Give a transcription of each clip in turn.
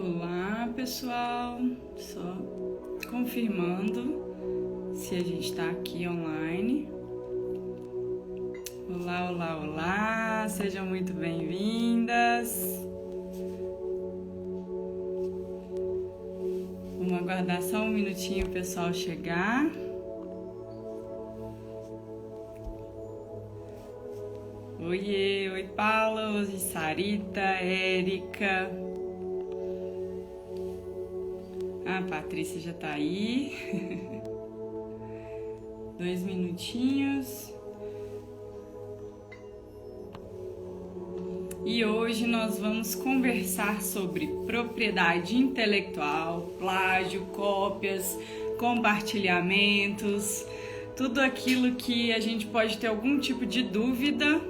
Olá, pessoal. Só confirmando se a gente está aqui online. Olá, olá, olá. Sejam muito bem-vindas. Vamos aguardar só um minutinho o pessoal chegar. Oiê, oi, Paula, oi, Sarita, Érica. A Patrícia já tá aí. 2 minutinhos. E hoje nós vamos conversar sobre propriedade intelectual, plágio, cópias, compartilhamentos, tudo aquilo que a gente pode ter algum tipo de dúvida.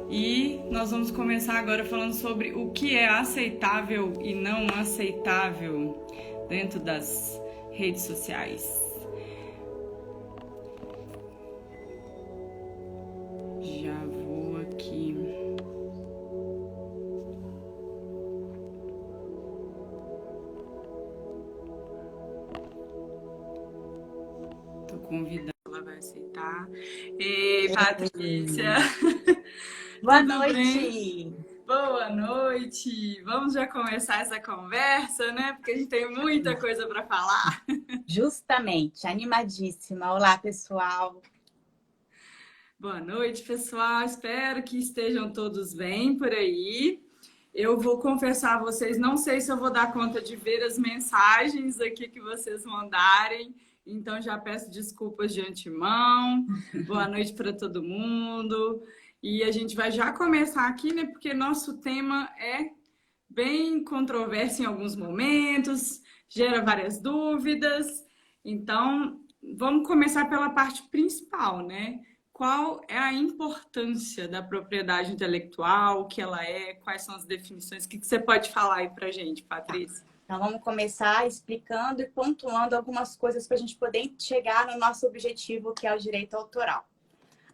E nós vamos começar agora falando sobre o que é aceitável e não aceitável dentro das redes sociais. Já vou aqui. Tô convidando, ela vai aceitar. Ei, Patrícia! Boa Tudo bem? noite! Boa noite! Vamos já começar essa conversa, né? Porque a gente tem muita coisa para falar. Justamente, animadíssima. Olá, pessoal. Boa noite, pessoal. Espero que estejam todos bem por aí. Eu vou confessar a vocês, não sei se eu vou dar conta de ver as mensagens aqui que vocês mandarem, então já peço desculpas de antemão. Boa noite para todo mundo. E a gente vai já começar aqui, né? Porque nosso tema é bem controverso em alguns momentos, gera várias dúvidas. Então, vamos começar pela parte principal, né? Qual é a importância da propriedade intelectual, o que ela é, quais são as definições? O que você pode falar aí pra gente, Tá. Patrícia? Então, vamos começar explicando e pontuando algumas coisas para a gente poder chegar no nosso objetivo, que é o direito autoral.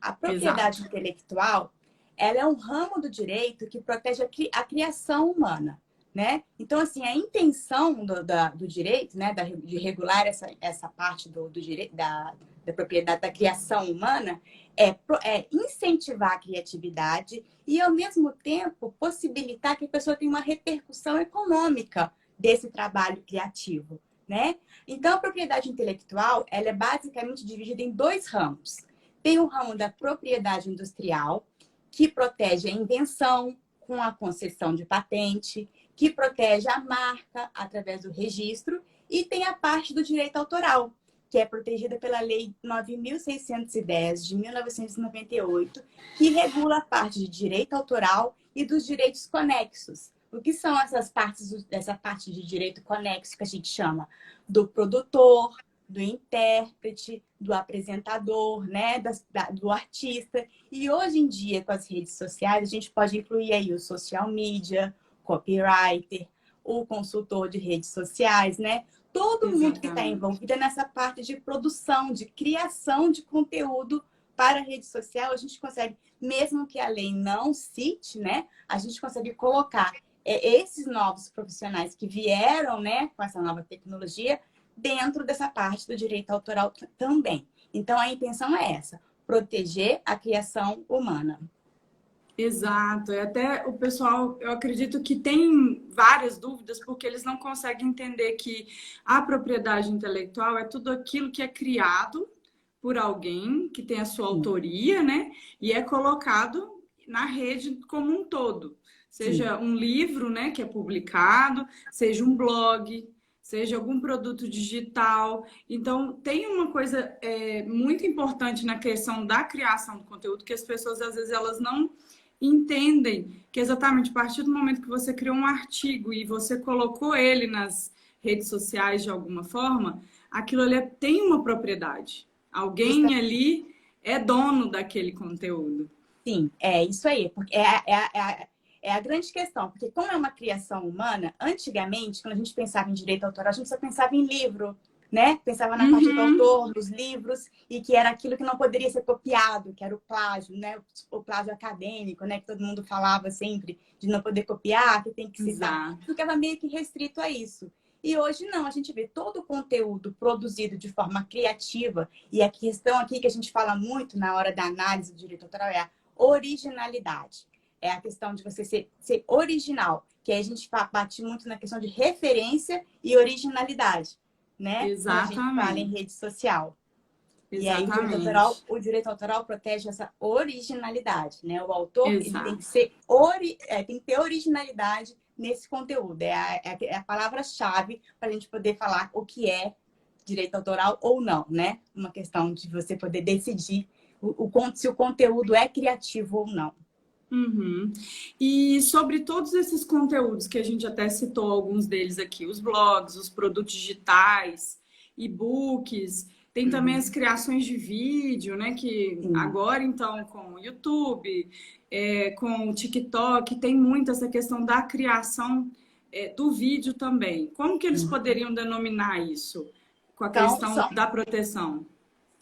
A Exato. propriedade intelectual, ela é um ramo do direito que protege a criação humana, né? Então, assim, a intenção do direito, né, de regular essa parte do direito, da propriedade da criação humana, é incentivar a criatividade e, ao mesmo tempo, possibilitar que a pessoa tenha uma repercussão econômica desse trabalho criativo, né? Então, a propriedade intelectual, ela é basicamente dividida em dois ramos. Tem o ramo da propriedade industrial, que protege a invenção com a concessão de patente, que protege a marca através do registro, e tem a parte do direito autoral, que é protegida pela Lei 9.610 de 1998, que regula a parte de direito autoral e dos direitos conexos. O que são essas partes, essa parte de direito conexo que a gente chama? Do produtor, do intérprete, do apresentador, né, do artista. E hoje em dia, com as redes sociais, a gente pode incluir aí o social media, copywriter, o consultor de redes sociais, né? Todo mundo que está Exatamente. envolvido nessa parte de produção, de criação de conteúdo para a rede social, a gente consegue, mesmo que a lei não cite, né? A gente consegue colocar esses novos profissionais que vieram, né, com essa nova tecnologia, dentro dessa parte do direito autoral também. Então, a intenção é essa, proteger a criação humana. Exato. E até o pessoal, eu acredito que tem várias dúvidas porque eles não conseguem entender que a propriedade intelectual é tudo aquilo que é criado por alguém que tem a sua Sim, autoria, né? E é colocado na rede como um todo. sim. Seja um livro, né, que é publicado, seja um blog, seja algum produto digital. Então, tem uma coisa muito importante na questão da criação do conteúdo que as pessoas, às vezes, elas não entendem que exatamente a partir do momento que você criou um artigo e você colocou ele nas redes sociais de alguma forma, aquilo ali tem uma propriedade. Alguém ali é dono daquele conteúdo. Sim, é isso aí, porque é a grande questão, porque como é uma criação humana, antigamente, quando a gente pensava em direito autoral, a gente só pensava em livro, né? Pensava na parte do autor, dos livros, e que era aquilo que não poderia ser copiado, que era o plágio, né? O plágio acadêmico, né? Que todo mundo falava sempre de não poder copiar, que tem que citar. Exato. Ficava meio que restrito a isso. E hoje não, a gente vê todo o conteúdo produzido de forma criativa, e a questão aqui que a gente fala muito na hora da análise do direito autoral é a originalidade. É a questão de você ser original, que aí a gente bate muito na questão de referência e originalidade, né? Quando a gente fala em Exatamente. rede social. E aí Exatamente. o direito autoral protege essa originalidade, né? O autor ele tem que Exato. tem que ter originalidade nesse conteúdo. É a palavra-chave para a gente poder falar o que é direito autoral ou não, né? Uma questão de você poder decidir se o conteúdo é criativo ou não. Uhum. E sobre todos esses conteúdos que a gente até citou alguns deles aqui, os blogs, os produtos digitais, e-books, tem também as criações de vídeo, né? Que Sim. agora, então, com o YouTube, com o TikTok, tem muito essa questão da criação, do vídeo também. Como que eles poderiam denominar isso com a Então, questão da proteção?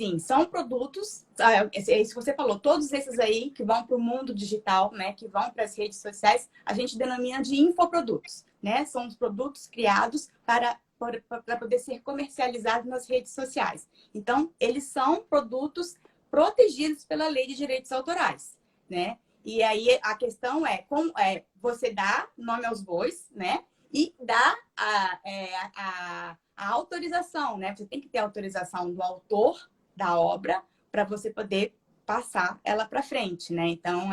sim, são produtos, é isso que você falou, todos esses aí que vão para o mundo digital, né, que vão para as redes sociais, a gente denomina de infoprodutos, né? São os produtos criados para poder ser comercializados nas redes sociais. Então, eles são produtos protegidos pela Lei de Direitos Autorais, né? E aí a questão é como você dá nome aos bois, né? E dá a autorização, né? Você tem que ter autorização do autor da obra para você poder passar ela para frente, né? Então,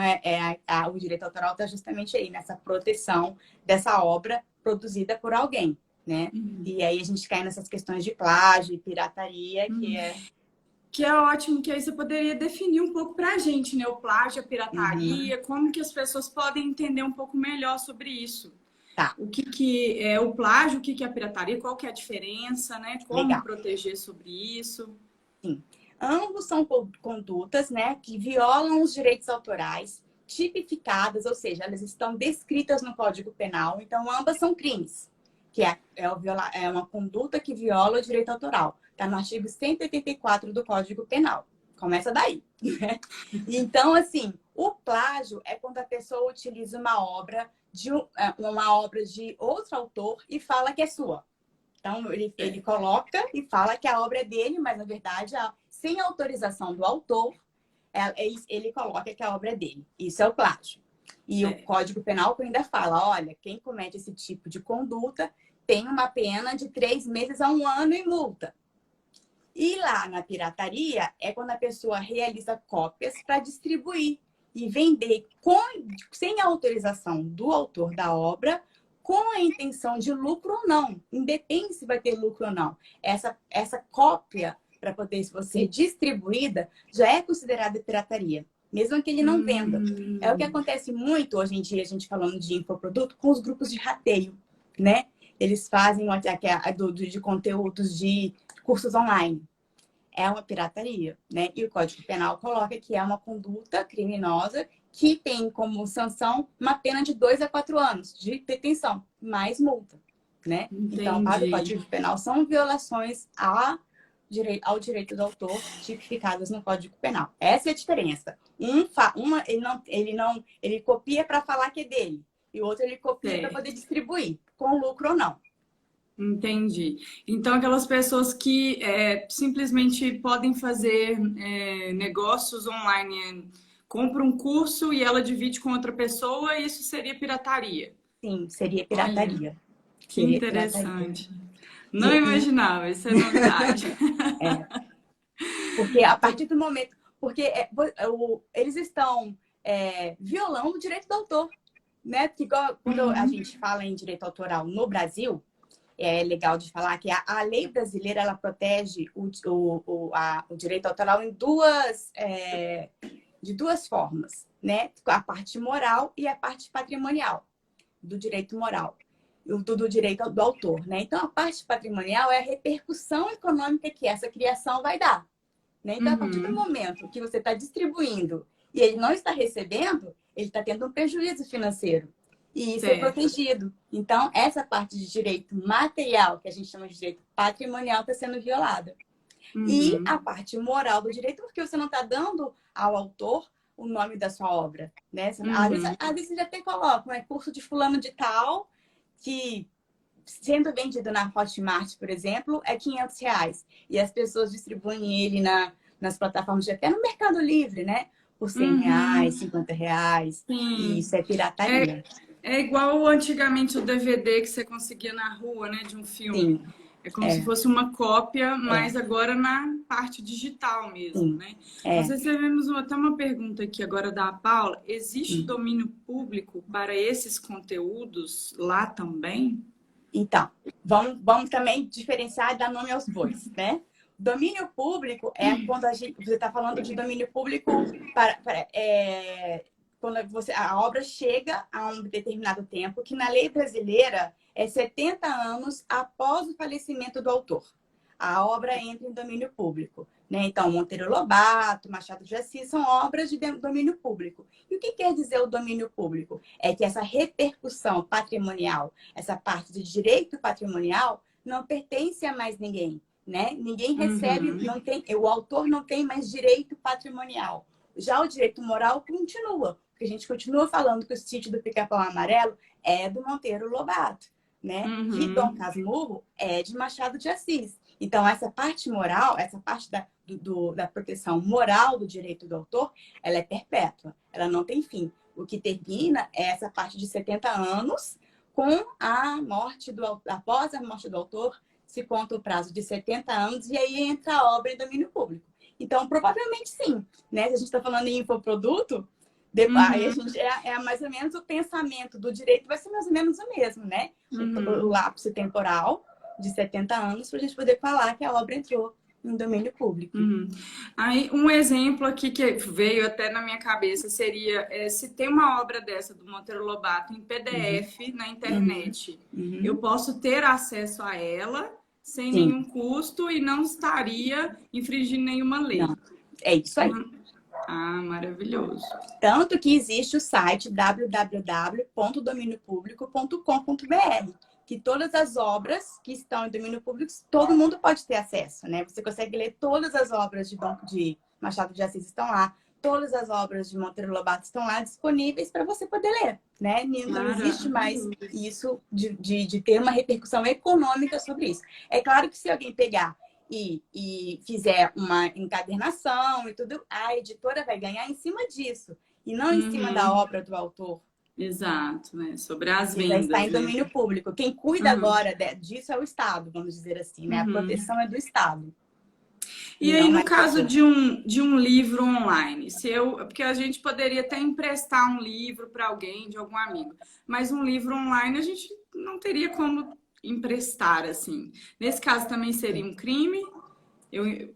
o direito autoral está justamente aí, nessa proteção dessa obra produzida por alguém, né? E aí a gente cai nessas questões de plágio e pirataria, que é... Que é ótimo, que aí você poderia definir um pouco para a gente, né? O plágio, a Uhum. pirataria, como que as pessoas podem entender um pouco melhor sobre isso. Tá, O que, que é o plágio, o que, que é a pirataria, qual que é a diferença, né? Como legal. proteger sobre isso. Sim. Ambos são condutas, né, que violam os direitos autorais, tipificadas, ou seja, elas estão descritas no Código Penal, então ambas são crimes, que é uma conduta que viola o direito autoral. Está no artigo 184 do Código Penal. Começa daí, né? Então, assim, o plágio é quando a pessoa utiliza uma obra de outro autor e fala que é sua. Então, ele coloca e fala que a obra é dele, mas, na verdade, sem autorização do autor, ele coloca que a obra é dele. Isso é o plágio. E o Código Penal ainda fala, olha, quem comete esse tipo de conduta tem uma pena de 3 meses a 1 ano e multa. E lá na pirataria é quando a pessoa realiza cópias para distribuir e vender sem a autorização do autor da obra, com a intenção de lucro ou não. Independe se vai ter lucro ou não. Essa cópia, para poder ser distribuída, já é considerada pirataria, mesmo que ele não venda. É o que acontece muito hoje em dia, a gente falando de infoproduto, com os grupos de rateio, né? Eles fazem de conteúdos de cursos online. É uma pirataria, né? E o Código Penal coloca que é uma conduta criminosa que tem como sanção uma pena de 2 a 4 anos de detenção, mais multa, né? Então, para o Entendi. Código Penal, são violações ao direito do autor tipificadas no Código Penal. Essa é a diferença. Ele copia para falar que é dele, e o outro ele copia para poder distribuir, com lucro ou não. Entendi. Então, aquelas pessoas que simplesmente podem fazer negócios online, compra um curso e ela divide com outra pessoa, isso seria pirataria. Sim, seria Olha, pirataria. que Seria pirataria. interessante. Não imaginava, isso é novidade. É, porque a partir do momento... Porque eles estão violando o direito do autor, né? Porque quando a gente fala em direito autoral no Brasil, é legal de falar que a lei brasileira ela protege o direito autoral de duas formas, né? A parte moral e a parte patrimonial do direito moral, do direito do autor, né? Então, a parte patrimonial é a repercussão econômica que essa criação vai dar, né? Então, a partir do momento que você está distribuindo e ele não está recebendo, ele está tendo um prejuízo financeiro. e isso é Certo. protegido. Então, essa parte de direito material, que a gente chama de direito patrimonial, está sendo violada. E a Uhum. parte moral do direito, porque você não está dando ao autor o nome da sua obra, né? Uhum. Às vezes você até coloca, é curso de fulano de tal, que sendo vendido na Hotmart, por exemplo, é R$ 500. E as pessoas distribuem ele nas plataformas, até no Mercado Livre, né? Por R$ 100, Uhum. R$ 50. E Sim. isso é pirataria. É, é igual antigamente o DVD que você conseguia na rua, né, de um filme. Sim, É como se é, fosse uma cópia, é, mas agora na parte digital mesmo, sim, né? Nós é. recebemos até uma pergunta aqui agora da Paula. Existe Hum. domínio público para esses conteúdos lá também? Então, vamos também diferenciar e dar nome aos bois, né? Domínio público é quando você está falando de domínio público quando a obra chega a um determinado tempo, que na lei brasileira é 70 anos após o falecimento do autor. A obra entra em domínio público. Né? Então, Monteiro Lobato, Machado de Assis são obras de domínio público. E o que quer dizer o domínio público? É que essa repercussão patrimonial, essa parte de direito patrimonial, não pertence a mais ninguém. Né? Ninguém recebe, Uhum. não tem, o autor não tem mais direito patrimonial. Já o direito moral continua, porque a gente continua falando que o sítio do Pica-Pau Amarelo é do Monteiro Lobato, né? Que Dom Uhum. Casmurro é de Machado de Assis. Então, essa parte moral, essa parte da proteção moral do direito do autor, ela é perpétua, ela não tem fim. O que termina é essa parte de 70 anos, com a morte após a morte do autor, se conta o prazo de 70 anos, e aí entra a obra em domínio público. Então, provavelmente sim. Né? Se a gente está falando em infoproduto, aí a Uhum. gente mais ou menos o pensamento do direito vai ser mais ou menos o mesmo, né? O Uhum. lapso temporal de 70 anos para a gente poder falar que a obra entrou em domínio público. Uhum. Aí, um exemplo aqui que veio até na minha cabeça seria se tem uma obra dessa do Monteiro Lobato em Uhum, PDF na uhum, internet, eu uhum. posso ter acesso a ela sem Sim, nenhum custo e não estaria infringindo nenhuma não, lei. é isso aí. Ah, maravilhoso. Tanto que existe o site www.dominiopublico.com.br, que todas as obras que estão em domínio público, todo mundo pode ter acesso, né? Você consegue ler todas as obras de Machado de Assis estão lá, todas as obras de Monteiro Lobato estão lá disponíveis para você poder ler, né? Não existe mais Maravilhoso. isso de ter uma repercussão econômica sobre isso. É claro que se alguém pegar e fizer uma encadernação e tudo, a editora vai ganhar em cima disso, e não em cima da Uhum. obra do autor, Exato, né? Sobre as que já está vendas, em né? domínio público. Quem cuida Uhum. agora disso é o Estado, vamos dizer assim, né? A Uhum. proteção é do Estado, e E aí, não no mais do caso autor. de um livro online, se eu, porque a gente poderia até emprestar um livro para alguém, de algum amigo, mas um livro online a gente não teria como emprestar assim. Nesse caso também seria um crime.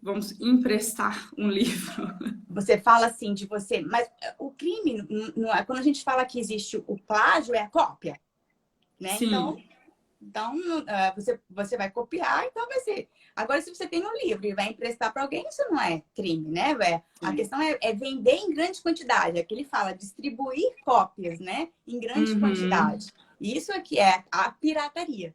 Vamos emprestar um livro. Você fala assim de você, mas o crime, não é, quando a gente fala que existe o plágio, é a cópia, né? Então, Sim. Então, você vai copiar, então vai ser. Agora, se você tem um livro e vai emprestar para alguém, isso não é crime, né? A É. questão é vender em grande quantidade. Aqui ele fala distribuir cópias, né? Em grande Uhum. quantidade. Isso aqui é a pirataria,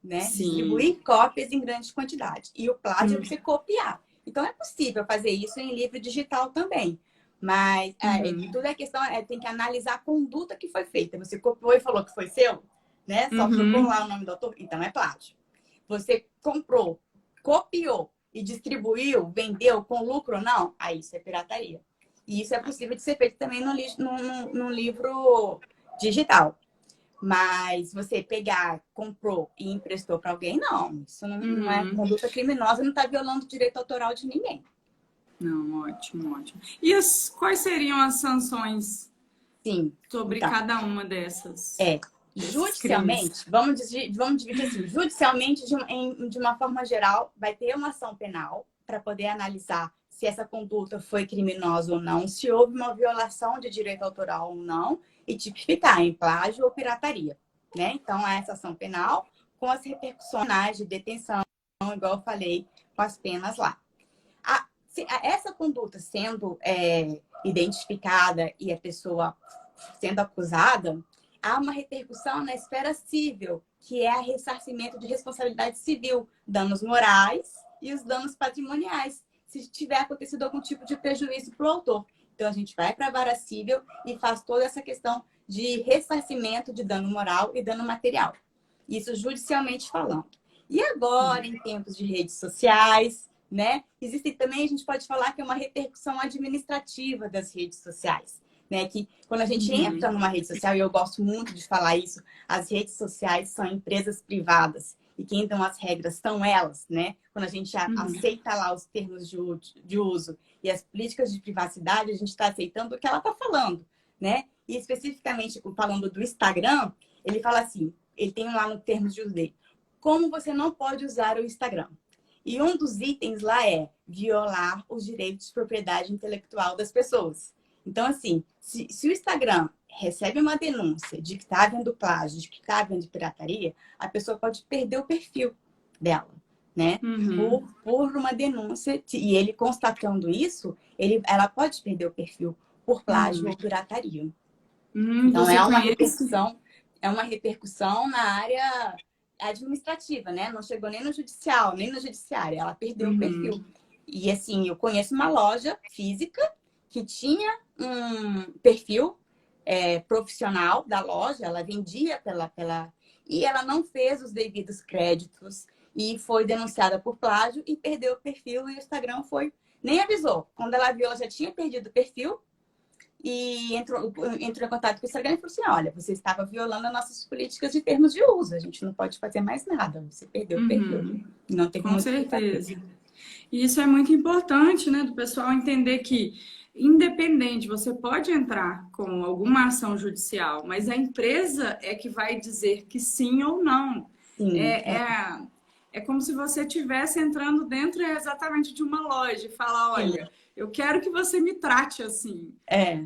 né? Sim. Distribuir cópias em grande quantidade. E o plágio é Uhum. você copiar. Então, é possível fazer isso em livro digital também. Mas Uhum. tudo é questão, tem que analisar a conduta que foi feita. Você copiou e falou que foi seu, né? Só jogou Uhum. lá o nome do autor, então é plágio. Você comprou, copiou e distribuiu, vendeu com lucro ou não, aí isso é pirataria. E isso é possível de ser feito também no livro digital. Mas você pegar, comprou e emprestou para alguém, não. Isso não é Uhum. conduta criminosa, não está violando o direito autoral de ninguém. Não, ótimo, ótimo. E quais seriam as sanções Sim. sobre Então, cada uma dessas, é, desses crimes? judicialmente, vamos dividir assim, judicialmente, de uma forma geral, vai ter uma ação penal para poder analisar se essa conduta foi criminosa ou não, se houve uma violação de direito autoral ou não, e tipificar em plágio ou pirataria, né? Então, essa ação penal com as repercussões de detenção, igual eu falei, com as penas lá. Essa conduta sendo identificada e a pessoa sendo acusada, há uma repercussão na esfera civil, que é a ressarcimento de responsabilidade civil, danos morais e os danos patrimoniais, se tiver acontecido algum tipo de prejuízo para o autor. Então, a gente vai para a vara civil e faz toda essa questão de ressarcimento de dano moral e dano material. Isso judicialmente falando. E agora, em tempos de redes sociais, né? Existe também, a gente pode falar que é uma repercussão administrativa das redes sociais, né? Que quando a gente entra numa rede social, e eu gosto muito de falar isso, as redes sociais são empresas privadas e quem dão as regras são elas, né? Quando a gente aceita lá os termos de uso e as políticas de privacidade, a gente está aceitando o que ela está falando, né? E especificamente falando do Instagram, ele fala assim, ele tem lá no termos de uso dele, como você não pode usar o Instagram. E um dos itens lá é violar os direitos de propriedade intelectual das pessoas. Então, assim, se o Instagram recebe uma denúncia de que está havendo plágio, de que está havendo pirataria, a pessoa pode perder o perfil dela, né? Por uma denúncia. E ele constatando isso, ela pode perder o perfil por plágio ou pirataria. Então, é uma repercussão na área administrativa, né? Não chegou nem no judicial, nem no judiciário. Ela perdeu o perfil. E, assim, eu conheço uma loja física que tinha um perfil profissional da loja, ela vendia e ela não fez os devidos créditos e foi denunciada por plágio e perdeu o perfil e o Instagram nem avisou. Quando ela viu, ela já tinha perdido o perfil e entrou em contato com o Instagram e falou assim, olha, você estava violando as nossas políticas de termos de uso, a gente não pode fazer mais nada, você perdeu o perfil. Não tem como. Com certeza. E isso é muito importante, né, do pessoal entender que, independente, você pode entrar com alguma ação judicial, mas a empresa é que vai dizer que sim ou não. Sim, é como se você estivesse entrando dentro exatamente de uma loja e falar, olha, eu quero que você me trate assim.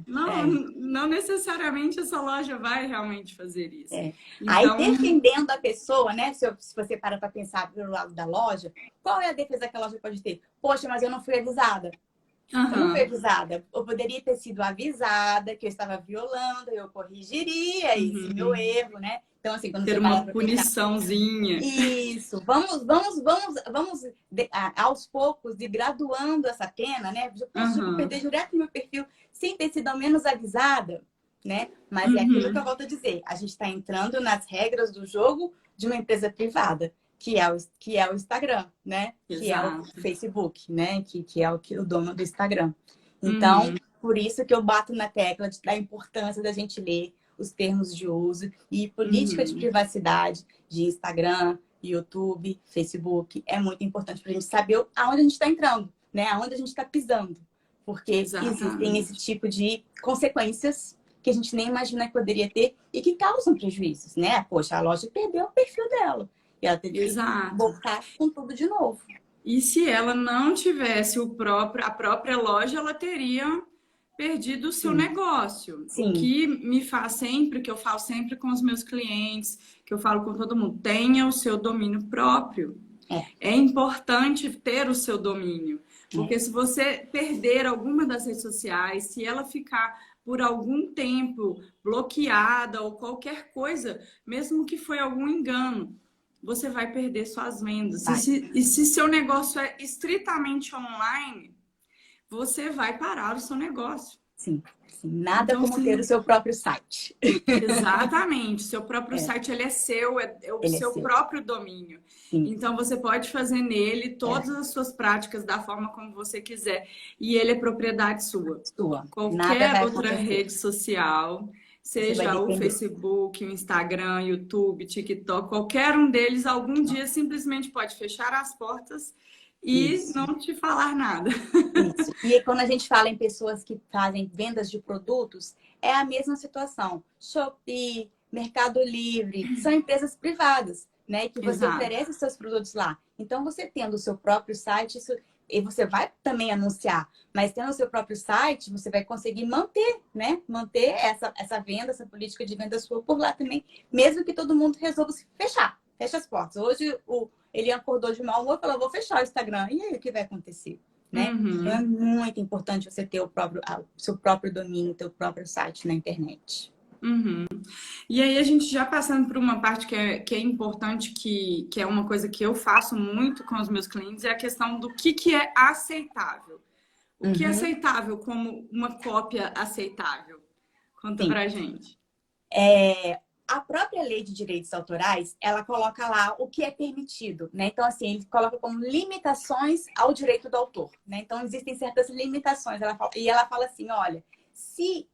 Não necessariamente essa loja vai realmente fazer isso. Então... Aí, defendendo a pessoa, né? Se você para pensar pelo lado da loja, qual é a defesa que a loja pode ter? Poxa, mas eu não fui avisada. Eu não fui avisada. Eu poderia ter sido avisada que eu estava violando, eu corrigiria esse meu erro, né? Então, assim, quando ter você uma puniçãozinha. Isso. Vamos aos poucos, de graduando essa pena, né? Eu perder direto meu perfil sem ter sido ao menos avisada, né? Mas é aquilo que eu volto a dizer. A gente está entrando nas regras do jogo de uma empresa privada, que é o Instagram, né? Exato. Que é o Facebook, né? Que é o dono do Instagram. Então, por isso que eu bato na tecla da importância da gente ler os termos de uso e política de privacidade de Instagram, YouTube, Facebook. É muito importante para a gente saber aonde a gente está entrando, né? Aonde a gente está pisando. Porque existem esse tipo de consequências que a gente nem imagina que poderia ter e que causam prejuízos, né? Poxa, a loja perdeu o perfil dela. E ela teve que voltar com tudo de novo. E se ela não tivesse a própria loja, ela teria perdido o seu negócio. Sim. O que me faz sempre, que eu falo sempre com os meus clientes, que eu falo com todo mundo, tenha o seu domínio próprio. É importante ter o seu domínio. Porque se você perder alguma das redes sociais, se ela ficar por algum tempo bloqueada ou qualquer coisa, mesmo que foi algum engano, você vai perder suas vendas. E se seu negócio é estritamente online, você vai parar o seu negócio. Sim. Nada como ter o seu próprio site. Exatamente. Seu próprio site, ele é seu, é o seu próprio domínio. Sim. Então, você pode fazer nele todas as suas práticas da forma como você quiser. E ele é propriedade sua. Qualquer outra rede social, seja o Facebook, o Instagram, YouTube, TikTok, qualquer um deles, algum dia simplesmente pode fechar as portas e não te falar nada. Isso. E quando a gente fala em pessoas que fazem vendas de produtos, é a mesma situação. Shopee, Mercado Livre, são empresas privadas, né? Que você oferece seus produtos lá. Então, você tendo o seu próprio site, e você vai também anunciar, mas tendo o seu próprio site, você vai conseguir manter, né? Manter essa venda, essa política de venda sua por lá também, mesmo que todo mundo resolva se fechar. Fecha as portas. Hoje, ele acordou de mau humor e falou, vou fechar o Instagram. E aí, o que vai acontecer? Né? Então, é muito importante você ter o seu próprio domínio, o seu próprio site na internet. Uhum. E aí a gente já passando por uma parte que é importante, que é uma coisa que eu faço muito com os meus clientes, é a questão do que é aceitável. O que é Uhum, aceitável como uma cópia aceitável? Conta sim. pra gente. A própria lei de direitos autorais, ela coloca lá o que é permitido, né? Então, assim, ele coloca como limitações ao direito do autor, né? Então, existem certas limitações. E ela fala assim, olha, se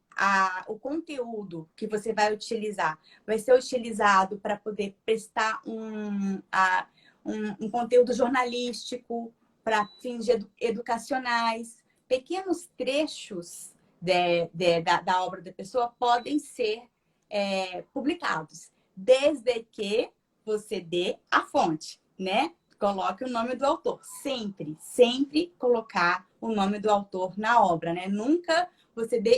o conteúdo que você vai utilizar vai ser utilizado para poder prestar um conteúdo jornalístico, para fins educacionais, pequenos trechos da obra da pessoa podem ser publicados, desde que você dê a fonte, né? Coloque o nome do autor. Sempre, sempre colocar o nome do autor na obra, né? Nunca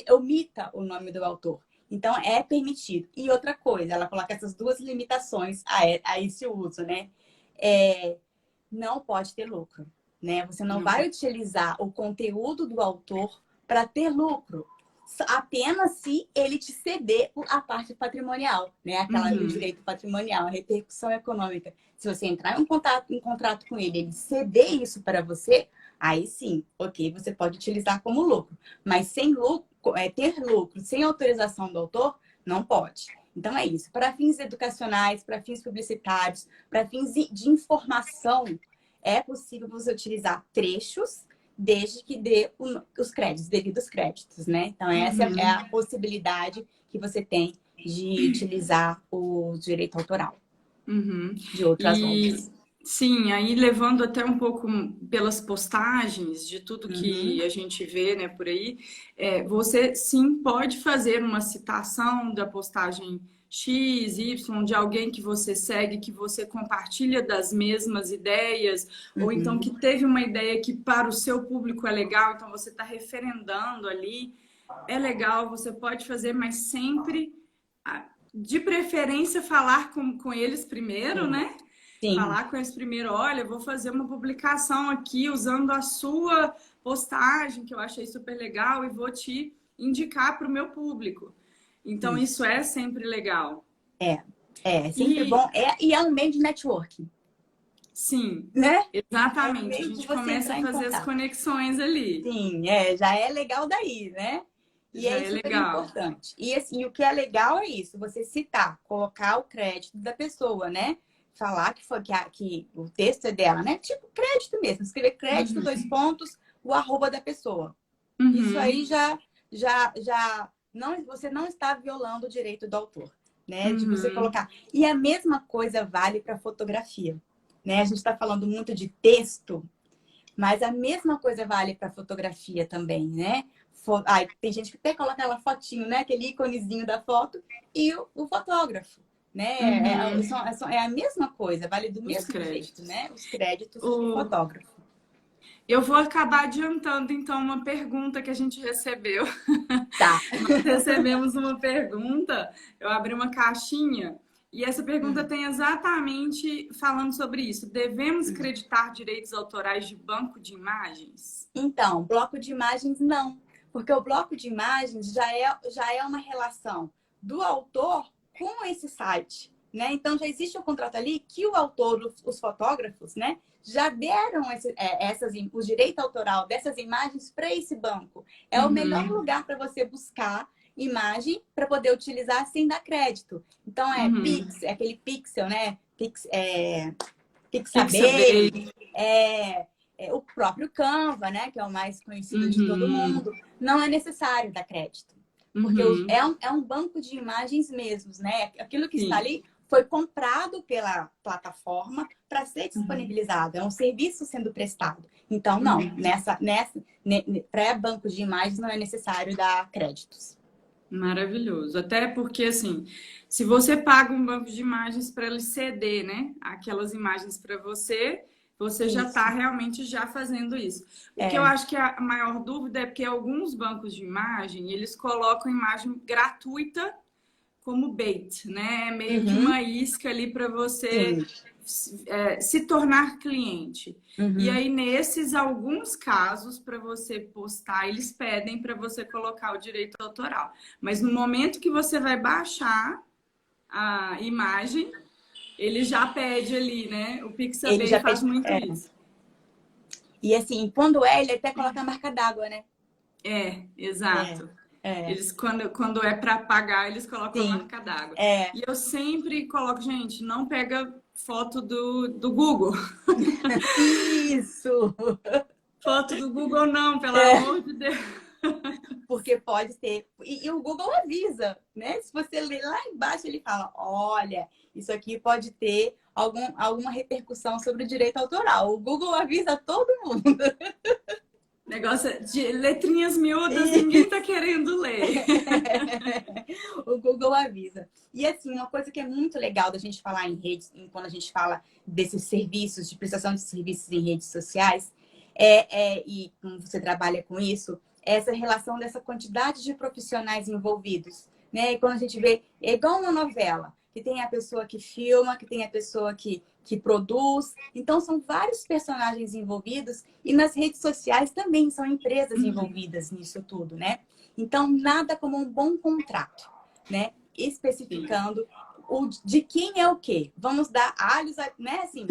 omita o nome do autor. Então, é permitido. E outra coisa, ela coloca essas duas limitações a esse uso, né? Não pode ter lucro, né? Você não Não. vai utilizar o conteúdo do autor para ter lucro, apenas se ele te ceder a parte patrimonial, né? O direito patrimonial, a repercussão econômica. Se você entrar em contrato com ele, ele ceder isso para você, aí sim, ok, você pode utilizar como lucro. Mas sem lucro, ter lucro sem autorização do autor, não pode. Então é isso. Para fins educacionais, para fins publicitários, para fins de informação, é possível você utilizar trechos desde que dê os créditos, devidos créditos, né? Então, essa é a possibilidade que você tem de utilizar o direito autoral de outras E obras. sim, aí levando até um pouco pelas postagens de tudo que Uhum, a gente vê, né, por aí, você sim pode fazer uma citação da postagem X, Y, de alguém que você segue, que você compartilha das mesmas ideias, ou então que uhum. teve uma ideia que para o seu público é legal, então você está referendando ali, é legal, você pode fazer, mas sempre, de preferência, falar com eles primeiro, Sim, né? sim, Falar com eles primeiro, olha, eu vou fazer uma publicação aqui usando a sua postagem, que eu achei super legal, e vou te indicar para o meu público. Então, isso isso. é sempre legal. É, é sempre E, bom. E é um meio de networking, sim, né? É um exatamente, a meio de gente você começa a entrar em fazer as contato. conexões ali. Sim, já é legal daí, né? E Já é é super legal. importante. E assim, o que é legal é isso, você citar, colocar o crédito da pessoa, né? Falar que foi que o texto é dela, né? Tipo crédito mesmo, escrever crédito, dois pontos, o arroba da pessoa. Isso aí Uhum, já não, você não está violando o direito do autor, né? De você uhum. colocar. E a mesma coisa vale para fotografia, né? A gente está falando muito de texto, mas a mesma coisa vale para fotografia também, né? Tem gente que até coloca aquela fotinho, né? Aquele íconezinho da foto e o fotógrafo, né? Uhum. É a mesma coisa, vale do Os mesmo jeito, créditos. né? Os créditos do O... fotógrafo. Eu vou acabar adiantando, então, uma pergunta que a gente recebeu. Tá. Nós recebemos uma pergunta, eu abri uma caixinha e essa pergunta Hum, tem exatamente falando sobre isso. Devemos hum. creditar direitos autorais de banco de imagens? Então, bloco de imagens não, porque o bloco de imagens já é uma relação do autor com esse site, né? Então já existe um contrato ali que o autor, os fotógrafos, né, já deram o direito autoral dessas imagens para esse banco. É o melhor Uhum, lugar para você buscar imagem para poder utilizar sem dar crédito. Então uhum. é aquele pixel, né? Pixabay. Pixabay, o próprio Canva, né, que é o mais conhecido de todo Uhum, mundo, não é necessário dar crédito, porque uhum. é um banco de imagens mesmos, né? Aquilo que está Sim. ali foi comprado pela plataforma para ser Uhum, disponibilizado, é um serviço sendo prestado. Então, não, uhum. para bancos de imagens não é necessário dar créditos. Maravilhoso. Até porque, assim, se você paga um banco de imagens para ele ceder, né, aquelas imagens para você, você já está Isso. realmente já fazendo isso. O que eu É. acho que a maior dúvida é porque alguns bancos de imagem, eles colocam imagem gratuita como bait, né? É meio que Uhum. uma isca ali para você Sim. se tornar cliente. E Uhum. aí, nesses alguns casos, para você postar, eles pedem para você colocar o direito autoral. Mas no momento que você vai baixar a imagem, ele já pede ali, né? O Ele Pixabay já faz pede. muito isso. E assim, quando é, ele até coloca a marca d'água, né? É, Exato. é. Eles, quando é para pagar, eles colocam a Sim, marca d'água. é. E eu sempre coloco, gente, não pega foto do Google. Isso! Foto do Google não, pelo É, amor de Deus. porque pode ter. E o Google avisa, né? Se você ler lá embaixo, ele fala: olha, isso aqui pode ter alguma repercussão sobre o direito autoral. O Google avisa todo mundo. Negócio de letrinhas miúdas, ninguém tá querendo ler. O Google avisa. E assim, uma coisa que é muito legal da gente falar em redes, quando a gente fala desses serviços, de prestação de serviços em redes sociais, e como você trabalha com isso, é essa relação dessa quantidade de profissionais envolvidos. Né? E quando a gente vê, é igual uma novela, que tem a pessoa que filma, que tem a pessoa que produz. Então, são vários personagens envolvidos e nas redes sociais também são empresas envolvidas nisso tudo, né? Então, nada como um bom contrato, né? Especificando de quem é o quê. Vamos dar alhos, né? Assim,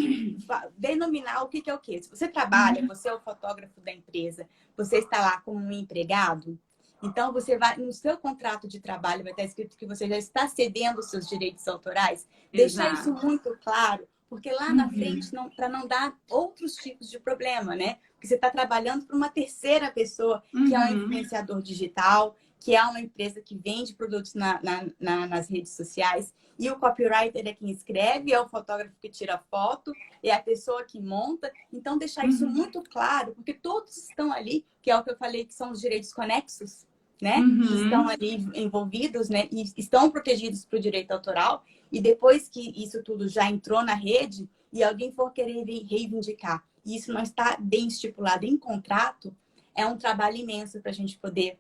denominar o que é o quê. Se você trabalha, você é o fotógrafo da empresa, você está lá como um empregado, então você vai, no seu contrato de trabalho vai estar escrito que você já está cedendo os seus direitos autorais. Deixar isso Exato. muito claro, porque lá na frente, para não dar outros tipos de problema, né? Porque você está trabalhando para uma terceira pessoa, que é um influenciador digital, que é uma empresa que vende produtos nas redes sociais. E o copywriter é quem escreve, é o fotógrafo que tira a foto, é a pessoa que monta. Então, deixar isso muito claro, porque todos estão ali, que é o que eu falei, que são os direitos conexos, né? Que estão ali envolvidos, né? E estão protegidos para o direito autoral. E depois que isso tudo já entrou na rede e alguém for querer reivindicar, e isso não está bem estipulado em contrato, é um trabalho imenso para a gente poder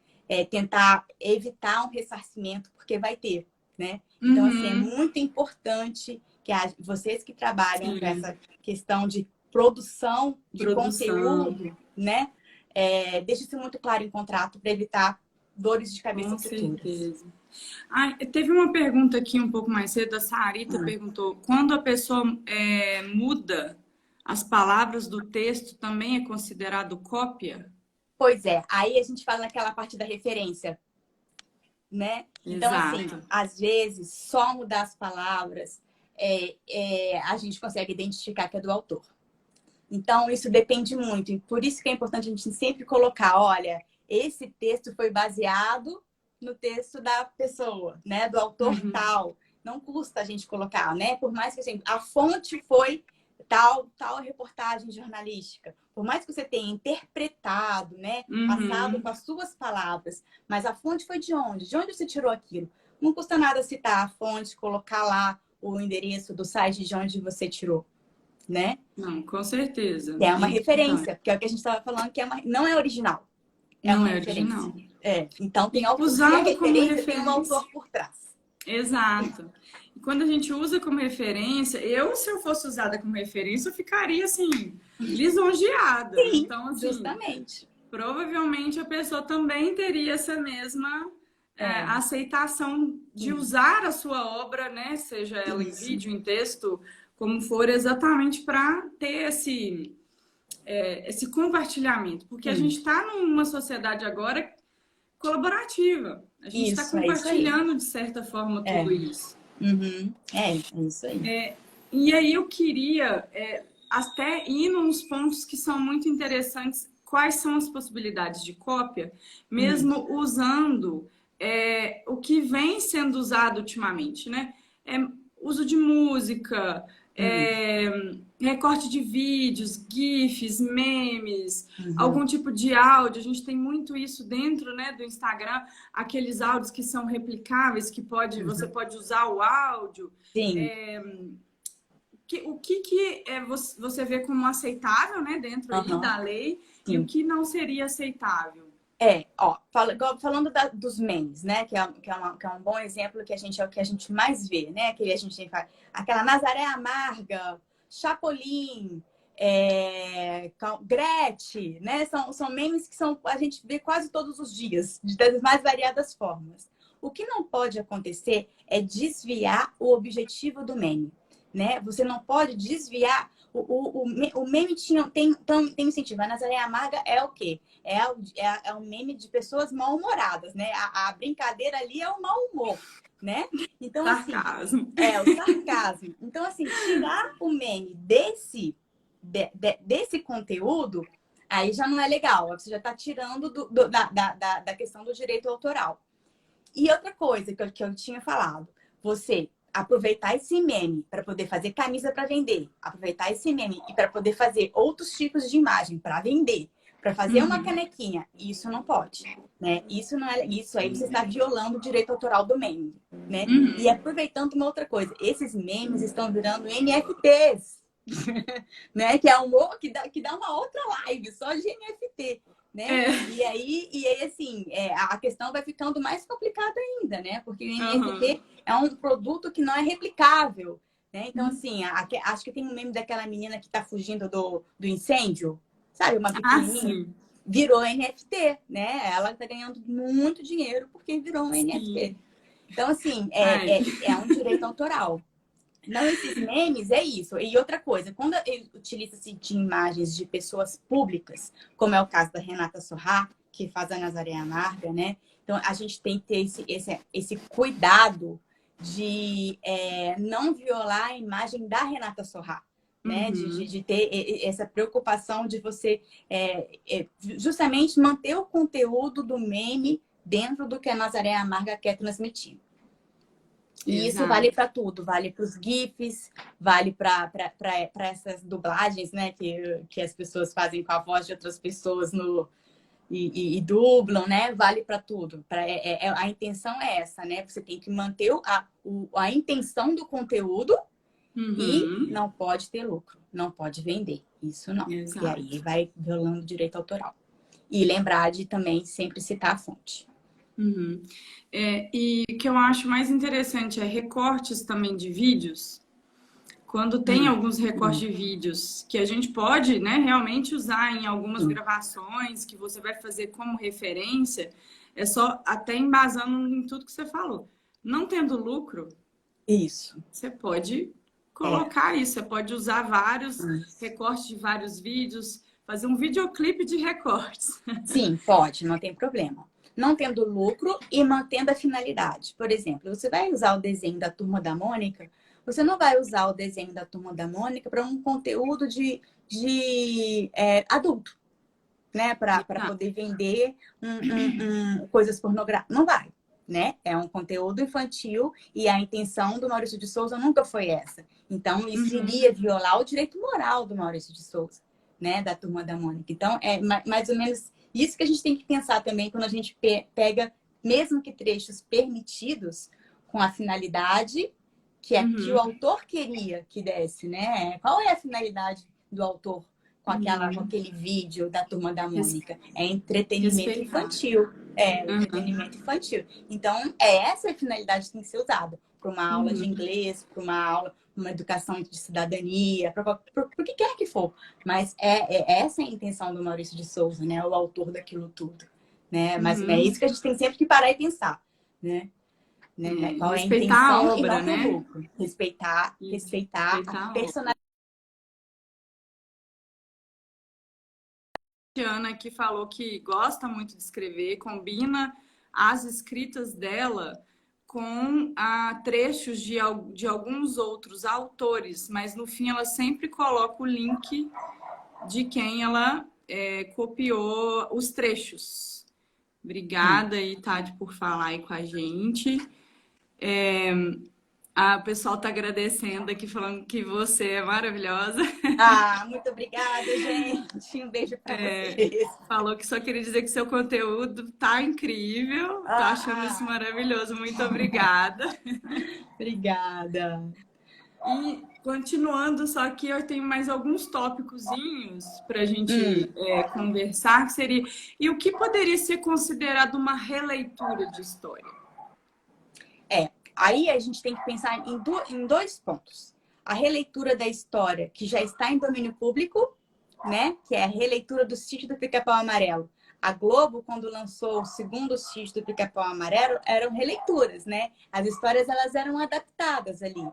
tentar evitar um ressarcimento, porque vai ter, né? Então, assim, é muito importante que vocês que trabalham com essa questão de produção de conteúdo, né? Deixe isso muito claro em contrato para evitar dores de cabeça Com futuras. certeza. Ah, teve uma pergunta aqui um pouco mais cedo, a Sarita perguntou, quando a pessoa muda as palavras do texto, também é considerado cópia? Pois é, aí a gente fala naquela parte da referência, né? Então, assim, Exato. às vezes, só mudar as palavras, a gente consegue identificar que é do autor. Então, isso depende muito. E por isso que é importante a gente sempre colocar, olha, esse texto foi baseado no texto da pessoa, né? Do autor tal. Não custa a gente colocar, né? Por mais que a fonte foi tal reportagem jornalística. Por mais que você tenha interpretado, né? Passado com as suas palavras. Mas a fonte foi de onde? De onde você tirou aquilo? Não custa nada citar a fonte, colocar lá o endereço do site de onde você tirou, né? Não, com certeza. Que é É uma importante. referência, porque é o que a gente estava falando, que não é original, é Não uma é referência. original. Então tem E autor. Se é usando como referência, tem um referência. autor por trás. Exato. E quando a gente usa como referência, se eu fosse usada como referência, eu ficaria assim, lisonjeada. Sim, Então, assim, justamente. provavelmente a pessoa também teria essa mesma aceitação de Sim, usar a sua obra, né? Seja ela em isso. vídeo, em texto, como for, exatamente para ter esse compartilhamento. Porque a gente Sim, está numa sociedade agora colaborativa. A gente está isso, é isso aí. compartilhando, de certa forma, É, tudo isso. uhum, é isso aí. E aí eu queria até ir nos pontos que são muito interessantes. Quais são as possibilidades de cópia, mesmo usando o que vem sendo usado ultimamente, né? Uso de música, recorte de vídeos, GIFs, memes, algum tipo de áudio. A gente tem muito isso dentro, né, do Instagram, aqueles áudios que são replicáveis, que você pode usar o áudio. Sim, O que você vê como aceitável, né, dentro aí uhum, da lei e o sim. que não seria aceitável? Falando dos memes, né? Que é um bom exemplo que é o que a gente mais vê, né? Que a gente faz aquela Nazaré amarga, Chapolin, Gretchen, né? São memes que a gente vê quase todos os dias, das mais variadas formas. O que não pode acontecer é desviar o objetivo do meme, né? Você não pode desviar. O meme tem incentivo. A Nazaré Amarga é o quê? É um meme de pessoas mal-humoradas, né? A brincadeira ali é o mau humor, né? Então, assim, Sarcasmo. o sarcasmo. Então, assim, tirar o meme desse conteúdo, aí já não é legal. Você já está tirando da questão do direito autoral. E outra coisa que eu tinha falado, você aproveitar esse meme para poder fazer camisa para vender, aproveitar esse meme e para poder fazer outros tipos de imagem para vender, para fazer uma canequinha, isso não pode, né? Isso não é, isso aí você está violando o direito autoral do meme, né? E aproveitando uma outra coisa, esses memes estão virando NFTs, né? Que é que dá uma outra live só de NFT. Né? E aí, assim, a questão vai ficando mais complicada ainda, né? Porque o NFT é um produto que não é replicável, né? Então, assim, acho que tem um meme daquela menina que tá fugindo do incêndio, sabe? Uma pequenininha. Virou NFT, né? Ela tá ganhando muito dinheiro porque virou um NFT. Então, assim, é um direito autoral. Não, esses memes é isso. E outra coisa, quando utiliza-se de imagens de pessoas públicas, como é o caso da Renata Sorrah, que faz a Nazaré Amarga, né? Então, a gente tem que ter esse cuidado de não violar a imagem da Renata Sorrah, né? De ter essa preocupação de você justamente manter o conteúdo do meme dentro do que a Nazaré Amarga quer transmitir. E isso vale para tudo, vale para os GIFs, vale para essas dublagens, né? Que as pessoas fazem com a voz de outras pessoas e dublam, né? Vale para tudo. A intenção é essa, né? Você tem que manter a intenção do conteúdo e não pode ter lucro, não pode vender. Isso não, porque aí vai violando o direito autoral. E lembrar de também sempre citar a fonte. E o que eu acho mais interessante é recortes também de vídeos. Quando tem alguns recortes de vídeos que a gente pode, né, realmente usar em algumas gravações, que você vai fazer como referência, é só até embasando em tudo que você falou. Não tendo lucro, você pode colocar isso, você pode usar vários recortes de vários vídeos, fazer um videoclipe de recortes. Sim, pode, não tem problema. Não tendo lucro e mantendo a finalidade. Por exemplo, você vai usar o desenho da Turma da Mônica, você não vai usar o desenho da Turma da Mônica para um conteúdo de adulto, né? Para poder vender coisas pornográficas. Não vai, né? É um conteúdo infantil e a intenção do Maurício de Souza nunca foi essa. Então, isso iria violar o direito moral do Maurício de Souza, né? Da Turma da Mônica. Então, é mais ou menos isso que a gente tem que pensar também quando a gente pega, mesmo que trechos permitidos, com a finalidade que o autor queria que desse, né? Qual é a finalidade do autor com aquele vídeo da Turma da Mônica? É entretenimento infantil. Entretenimento infantil. Então, essa a finalidade que tem que ser usada para uma aula de inglês, para uma aula, uma educação de cidadania, para o que quer que for. Mas essa é a intenção do Maurício de Souza, né? O autor daquilo tudo, né? Mas é isso que a gente tem sempre que parar e pensar, né? Qual é a intenção a obra, e não ter lucro. Respeitar a personalidade. Ana que falou que gosta muito de escrever, combina as escritas dela com trechos de alguns outros autores, mas no fim ela sempre coloca o link de quem ela copiou os trechos. Obrigada aí, Tati, por falar aí com a gente. O pessoal está agradecendo aqui, falando que você é maravilhosa. Muito obrigada, gente. Um beijo para vocês. Falou que só queria dizer que seu conteúdo tá incrível. Tô achando isso maravilhoso. Muito obrigada. Obrigada. E continuando, só que eu tenho mais alguns tópicozinhos para a gente conversar, que seria... E o que poderia ser considerado uma releitura de história? Aí a gente tem que pensar em dois pontos. a releitura da história que já está em domínio público, né? Que é a releitura do Sítio do Pica-Pau Amarelo. A Globo, quando lançou o segundo Sítio do Pica-Pau Amarelo, eram releituras, né? As histórias elas eram adaptadas ali.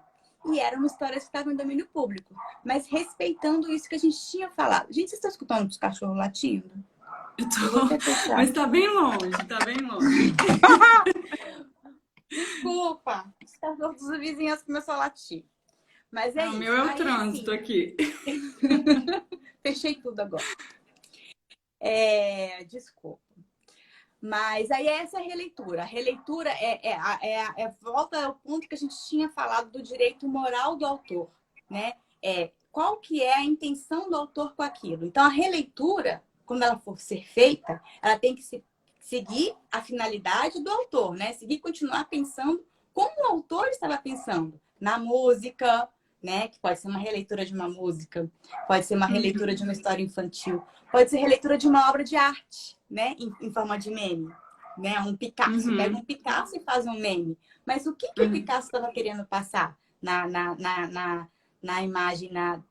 E eram histórias que estavam em domínio público. Mas respeitando isso que a gente tinha falado. Gente, vocês estão escutando os cachorros latindo? Eu vou até fechar. Mas tá bem longe, tá bem longe. Desculpa. Os cachorros dos vizinhos começaram a latir. Mas é isso. O meu é o trânsito assim... aqui. Fechei tudo agora. Desculpa. Mas aí essa é a releitura. A releitura volta ao ponto que a gente tinha falado do direito moral do autor, né? Qual que é a intenção do autor com aquilo? Então, a releitura, quando ela for ser feita, ela tem que seguir a finalidade do autor, né? Continuar pensando como o autor estava pensando na música, né? Que pode ser uma releitura de uma música, pode ser uma releitura de uma história infantil, pode ser releitura de uma obra de arte, né? Em forma de meme, né? Um Picasso, pega um Picasso e faz um meme. Mas o que o Picasso estava querendo passar na imagem, na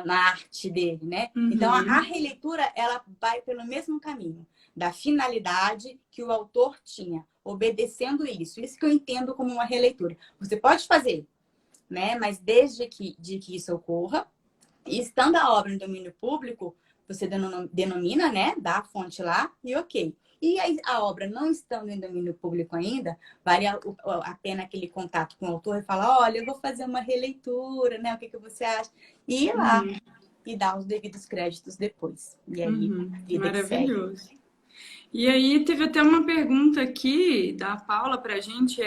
arte dele, né? Então, a releitura, ela vai pelo mesmo caminho, da finalidade que o autor tinha, obedecendo isso. Isso que eu entendo como uma releitura. Você pode fazer, né? Mas desde que isso ocorra, e estando a obra em domínio público, você denomina, né? Dá a fonte lá e ok. E aí, a obra não estando em domínio público ainda, vale a pena aquele contato com o autor e falar, olha, eu vou fazer uma releitura, né? O que você acha? E ir lá e dar os devidos créditos depois. E aí, vida maravilhoso. E aí, teve até uma pergunta aqui da Paula pra gente,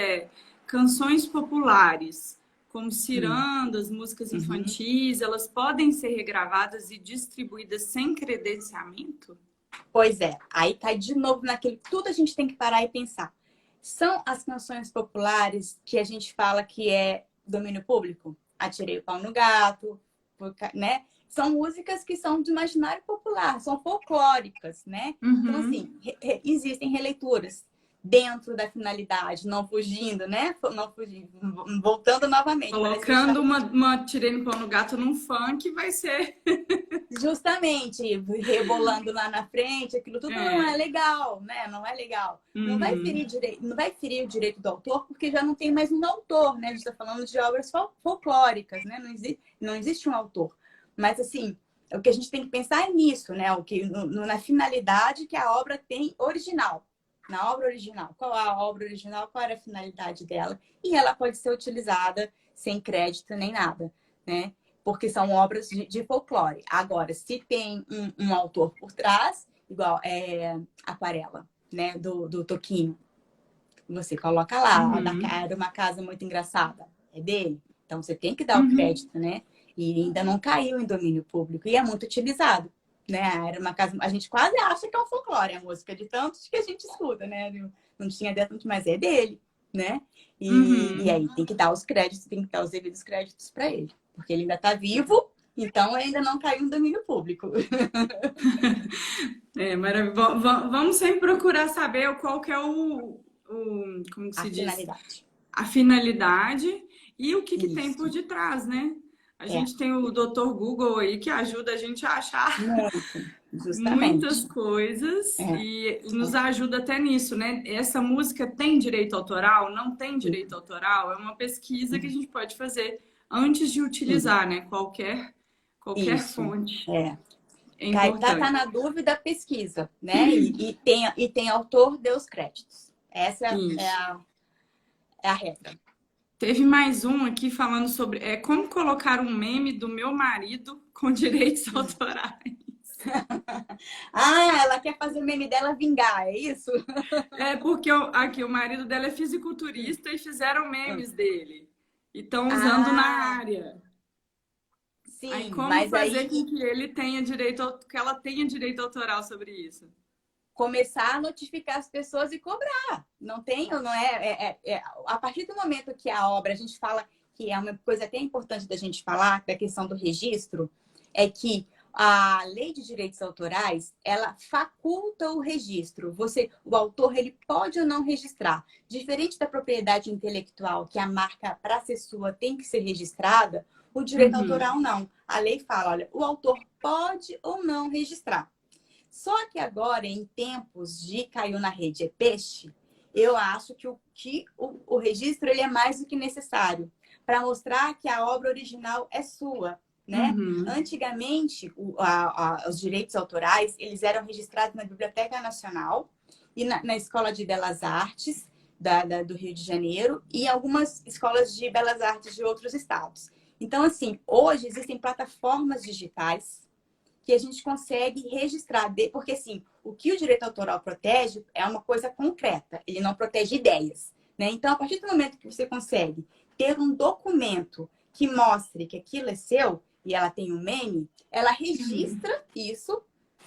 canções populares, como cirandas, músicas infantis, elas podem ser regravadas e distribuídas sem credenciamento? Pois é, aí cai de novo naquele tudo a gente tem que parar e pensar. São as canções populares que a gente fala que é domínio público? Atirei o pau no gato, né? São músicas que são do imaginário popular, são folclóricas, né? Então, assim, existem releituras dentro da finalidade, não fugindo, né? Não fugindo, voltando novamente. Colocando uma tirei no pau no gato num funk vai ser... Justamente, rebolando lá na frente, aquilo tudo não é legal, né? Não é legal. Não vai ferir o direito do autor, porque já não tem mais um autor, né? A gente está falando de obras folclóricas, né? Não existe um autor. Mas, assim, o que a gente tem que pensar é nisso, né? Na finalidade que a obra tem original. Na obra original. Qual a obra original? Qual era a finalidade dela? E ela pode ser utilizada sem crédito nem nada, né? Porque são obras de folclore. Agora, se tem um autor por trás, igual Aquarela, né? Do Toquinho. Você coloca lá, era uma casa muito engraçada. É dele. Então, você tem que dar o crédito, né? E ainda não caiu em domínio público. E é muito utilizado, né? Era uma casa... A gente quase acha que é um folclore, a música de tantos que a gente escuta, né? Não tinha dentro, mas é dele, né? E aí tem que dar os créditos, tem que dar os devidos créditos para ele. Porque ele ainda está vivo, então ainda não caiu em domínio público. Maravilhoso. Vamos sempre procurar saber qual que é como se diz? Finalidade. A finalidade e o que tem por detrás, né? A gente tem o Dr. Google aí que ajuda a gente a achar muitas coisas e nos ajuda até nisso, né? Essa música tem direito autoral? Não tem direito autoral? É uma pesquisa que a gente pode fazer antes de utilizar, né? Qualquer fonte. Tá na dúvida, pesquisa, né? E tem autor, dê os créditos. Essa é a regra. Teve mais um aqui falando sobre como colocar um meme do meu marido com direitos autorais. Ela quer fazer o meme dela vingar, é isso? Porque aqui o marido dela é fisiculturista e fizeram memes dele. E estão usando na área. Sim, aí como mas fazer com que ele tenha que ela tenha direito autoral sobre isso? Começar a notificar as pessoas e cobrar. Não tem, não é, a partir do momento que a obra, a gente fala que é uma coisa até importante da gente falar, da questão do registro, é que a lei de direitos autorais, ela faculta o registro. O autor, ele pode ou não registrar. Diferente da propriedade intelectual, que a marca, para ser sua, tem que ser registrada, O direito autoral não. A lei fala, olha, o autor pode ou não registrar. Só que agora, em tempos de caiu na rede é peixe, eu acho que o registro ele é mais do que necessário para mostrar que a obra original é sua, né? Antigamente, os direitos autorais eles eram registrados na Biblioteca Nacional e na Escola de Belas Artes do Rio de Janeiro e algumas escolas de belas artes de outros estados. Então, assim, hoje existem plataformas digitais que a gente consegue registrar, porque assim, o que o direito autoral protege é uma coisa concreta, ele não protege ideias, né? Então, a partir do momento que você consegue ter um documento que mostre que aquilo é seu, e ela tem um meme, ela registra isso,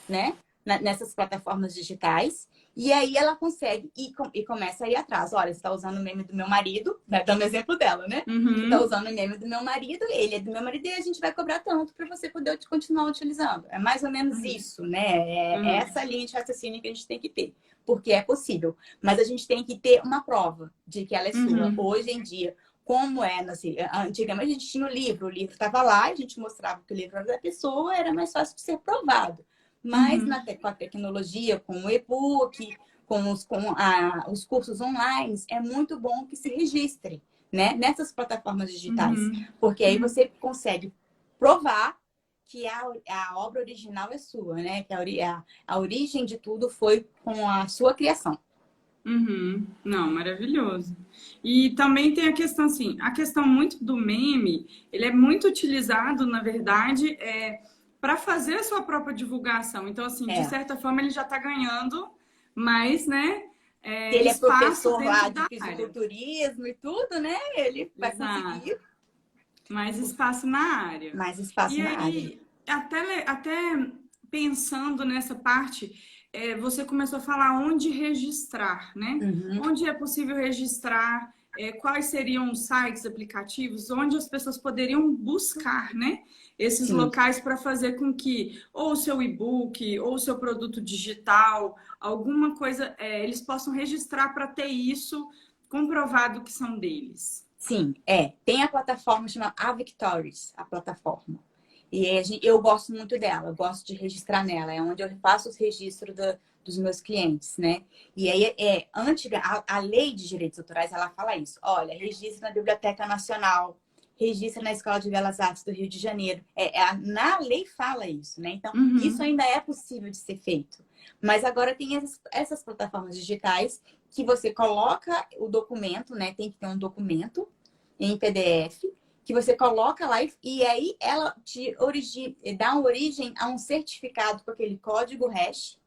né? Nessas plataformas digitais, e aí ela consegue e começa a ir atrás. Olha, você está usando o meme do meu marido, né? Dando exemplo dela, né? Você está usando o meme do meu marido, ele é do meu marido e a gente vai cobrar tanto para você poder continuar utilizando. É mais ou menos isso, né? É essa linha de raciocínio que a gente tem que ter, porque é possível. Mas a gente tem que ter uma prova de que ela é sua. Hoje em dia, como é, assim, antigamente a gente tinha o livro estava lá, a gente mostrava que o livro era da pessoa, era mais fácil de ser provado. Mas com a tecnologia, com o e-book, com os cursos online, é muito bom que se registre, né? Nessas plataformas digitais. Porque aí você consegue provar que a obra original é sua, né? Que a origem de tudo foi com a sua criação. Não, maravilhoso. E também tem a questão assim, a questão muito do meme, ele é muito utilizado, na verdade, para fazer a sua própria divulgação. Então, assim, de certa forma, ele já está ganhando mais, né? Ele é espaço professor lá dentro de da área. fisiculturismo e tudo, né? Ele vai Exato. conseguir Mais espaço na área. mais espaço E na área. aí, até pensando nessa parte, você começou a falar onde registrar, né? Onde é possível registrar, quais seriam os sites, aplicativos, onde as pessoas poderiam buscar, né? Esses Sim. locais para fazer com que ou o seu e-book ou o seu produto digital, alguma coisa, eles possam registrar para ter isso comprovado que são deles. Sim, tem a plataforma chamada Avictories, a plataforma. E eu gosto muito dela, eu gosto de registrar nela, é onde eu faço os registros dos meus clientes, né? E aí, a lei de direitos autorais, ela fala isso. Olha, registra na Biblioteca Nacional, registra na Escola de Belas Artes do Rio de Janeiro. Na lei fala isso, né? Então, isso ainda é possível de ser feito. Mas agora tem essas plataformas digitais que você coloca o documento, né? Tem que ter um documento em PDF, que você coloca lá e aí ela dá uma origem a um certificado com aquele código hash.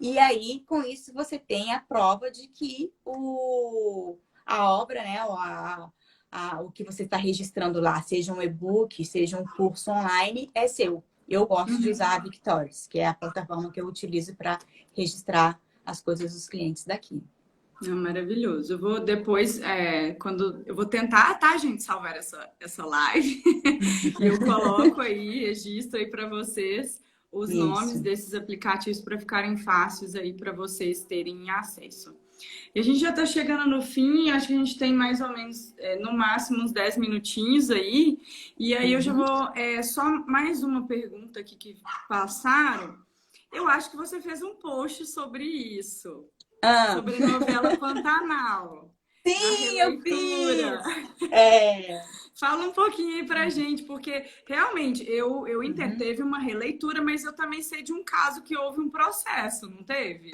E aí, com isso, você tem a prova de que a obra, né? O que você está registrando lá, seja um e-book, seja um curso online, é seu. Eu gosto de usar a Victorious, que é a plataforma que eu utilizo para registrar as coisas dos clientes daqui. Maravilhoso. Eu vou depois, quando eu vou tentar, tá, gente, salvar essa live. E eu coloco aí, registro aí para vocês os nomes desses aplicativos para ficarem fáceis aí para vocês terem acesso. E a gente já está chegando no fim, acho que a gente tem mais ou menos, no máximo, uns 10 minutinhos aí. E aí eu já vou, só mais uma pergunta aqui que passaram. Eu acho que você fez um post sobre isso. Sobre a novela Pantanal. Sim, eu fiz! Fala um pouquinho aí pra gente, porque realmente eu teve uma releitura, mas eu também sei de um caso que houve um processo, não teve?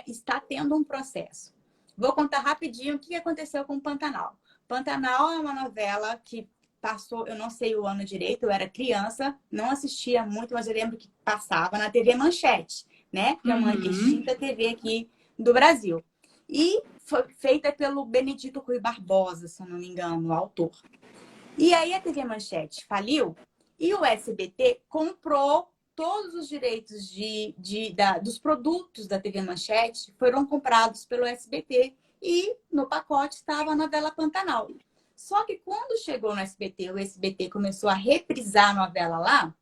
Está tendo um processo. Vou contar rapidinho o que aconteceu com o Pantanal. Pantanal é uma novela que passou, eu não sei o ano direito, eu era criança, não assistia muito, mas eu lembro que passava na TV Manchete, né? Que é uma extinta TV aqui do Brasil. E foi feita pelo Benedito Rui Barbosa, se eu não me engano, o autor. E aí a TV Manchete faliu e o SBT comprou todos os direitos dos produtos da TV Manchete, foram comprados pelo SBT e no pacote estava a novela Pantanal. Só que quando chegou no SBT, o SBT começou a reprisar a novela lá,